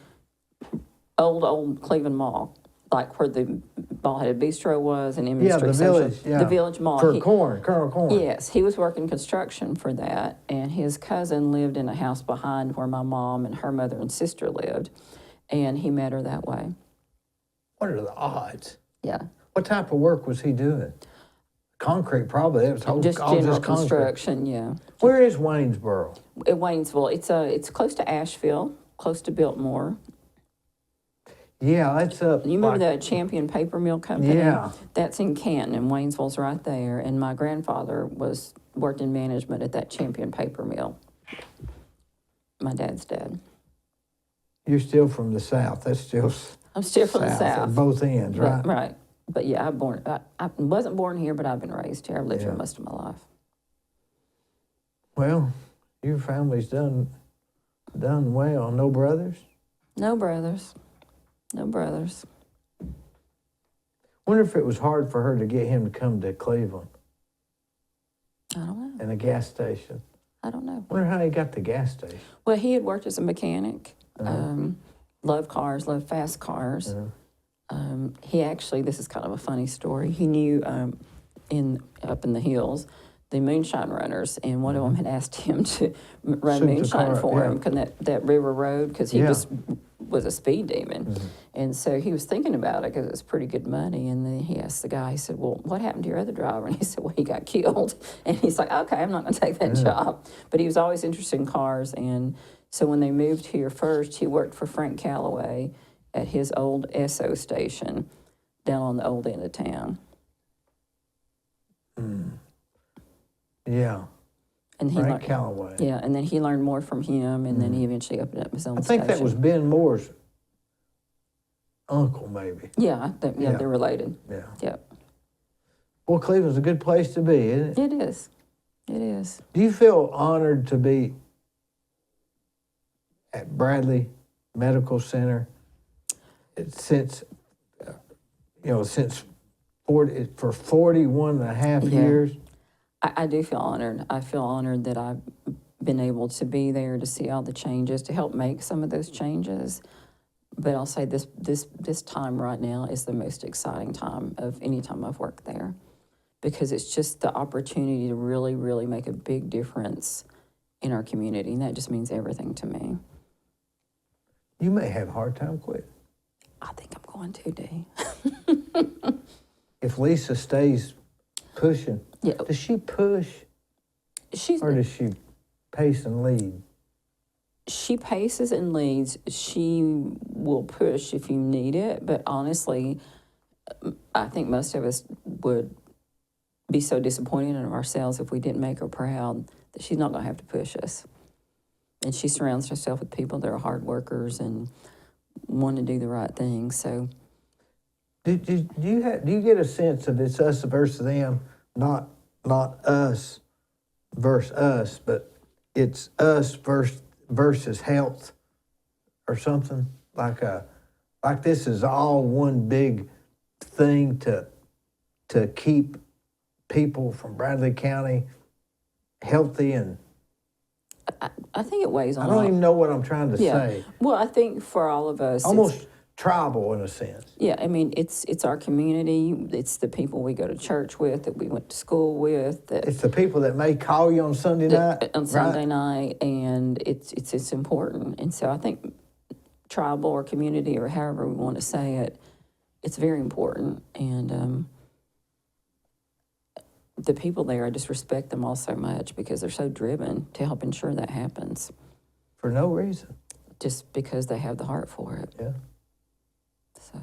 old Cleveland Mall, like where the Ball-Headed Bistro was and Inman Street Social. The Village Mall. Colonel Corn. Yes, he was working construction for that, and his cousin lived in a house behind where my mom and her mother and sister lived, and he met her that way. What are the odds? Yeah. What type of work was he doing? Concrete, probably. It was just general construction, yeah. Where is Waynesboro? Waynesville. It's close to Asheville, close to Biltmore. Yeah, it's up. You remember the Champion Paper Mill Company? Yeah. That's in Canton, and Waynesville's right there. And my grandfather worked in management at that Champion Paper Mill. My dad's dad. You're still from the South. I'm still from the South. At both ends, right? Right. But yeah, I wasn't born here, but I've been raised here. I've lived here most of my life. Well, your family's done well. No brothers? No brothers. No brothers. Wonder if it was hard for her to get him to come to Cleveland. I don't know. In a gas station. I don't know. Wonder how he got the gas station. Well, he had worked as a mechanic, loved cars, loved fast cars. He actually, this is kind of a funny story, he knew up in the hills, the moonshine runners, and one of them had asked him to run Shoot the moonshine car, for yeah. him, that river road, because he Yeah. was a speed demon. And so he was thinking about it because it was pretty good money. And then he asked the guy, he said, well, what happened to your other driver? And he said, well, he got killed. And he's like, okay, I'm not going to take that job. But he was always interested in cars. And so when they moved here first, he worked for Frank Calloway at his old SO station down on the old end of town. Yeah. And he Frank learned, Calloway. yeah, and then he learned more from him, and then he eventually opened up his own I think station. that was Ben Moore's uncle, maybe. Yeah, Yeah. they're related. Yeah. Yep. Well, Cleveland's a good place to be, isn't it? It is. It is. Do you feel honored to be at Bradley Medical Center since 41 and a half Yeah. years? I do feel honored. I feel honored that I've been able to be there to see all the changes, to help make some of those changes. But I'll say this time right now is the most exciting time of any time I've worked there, because it's just the opportunity to really, really make a big difference in our community, and that just means everything to me. You may have a hard time quitting. I think I'm going to, Dee. If Lisa stays pushing, Yeah. does she push She's or does she pace and lead? She paces and leads. She will push if you need it, but honestly, I think most of us would be so disappointed in ourselves if we didn't make her proud that she's not going to have to push us. And she surrounds herself with people that are hard workers and want to do the right thing. So, Do you get a sense of it's us versus them, not us versus us, but it's us versus health or something like this is all one big thing to keep people from Bradley County healthy, and I think it weighs on I don't all- even know what I'm trying to Yeah. say. Well, I think for all of us, Almost tribal in a sense. yeah, I mean, it's our community. It's the people we go to church with, that we went to school with, that It's the people that may call you on Sunday night. on Sunday right? night, and it's important. And so I think tribal or community, or however we want to say it, it's very important. And the people there, I just respect them all so much because they're so driven to help ensure that happens, For no reason. just because they have the heart for it. Yeah. So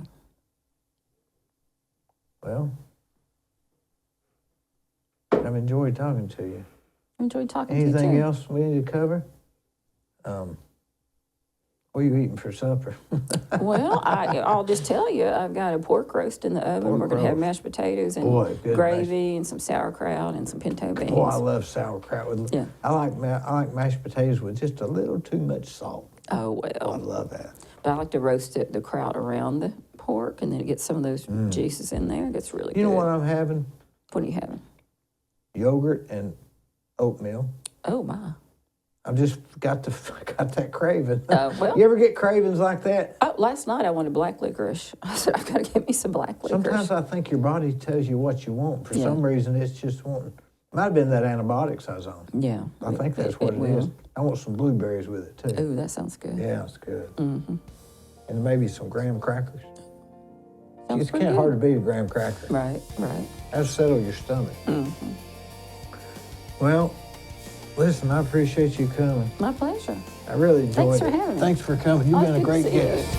Well, I've enjoyed talking to you. I enjoyed talking to you Anything too. else we need to cover? What are you eating for supper? Well, I'll just tell you, I've got a pork roast in the oven. Pork We're going to have roast. mashed potatoes and Boy, good gravy and some sauerkraut and some pinto beans. Boy, I love sauerkraut. Yeah. I like mashed potatoes with just a little too much salt. Oh, I well. love that. But I like to roast the kraut around the pork, and then it gets some of those juices in there. It gets really good. You know what I'm having? What are you having? Yogurt and oatmeal. Oh, my. I've just got that craving. Well- You ever get cravings like that? Oh, last night I wanted black licorice. I said, I've got to get me some black licorice. Sometimes I think your body tells you what you want. For Yeah. some reason, it's just wanting. Might have been that antibiotics I was on. Yeah. I think that's what it is. I want some blueberries with it, too. Oh, that sounds good. Yeah, it's good. Mm-hmm. And maybe some graham crackers. Sounds It's pretty kind of good. hard to beat a graham cracker. Right, right. That'll settle your stomach. Mm-hmm. Well, listen, I appreciate you coming. My pleasure. I really enjoyed Thanks for it. having me. Thanks for coming. You've Oh, been a good to great see you. guest.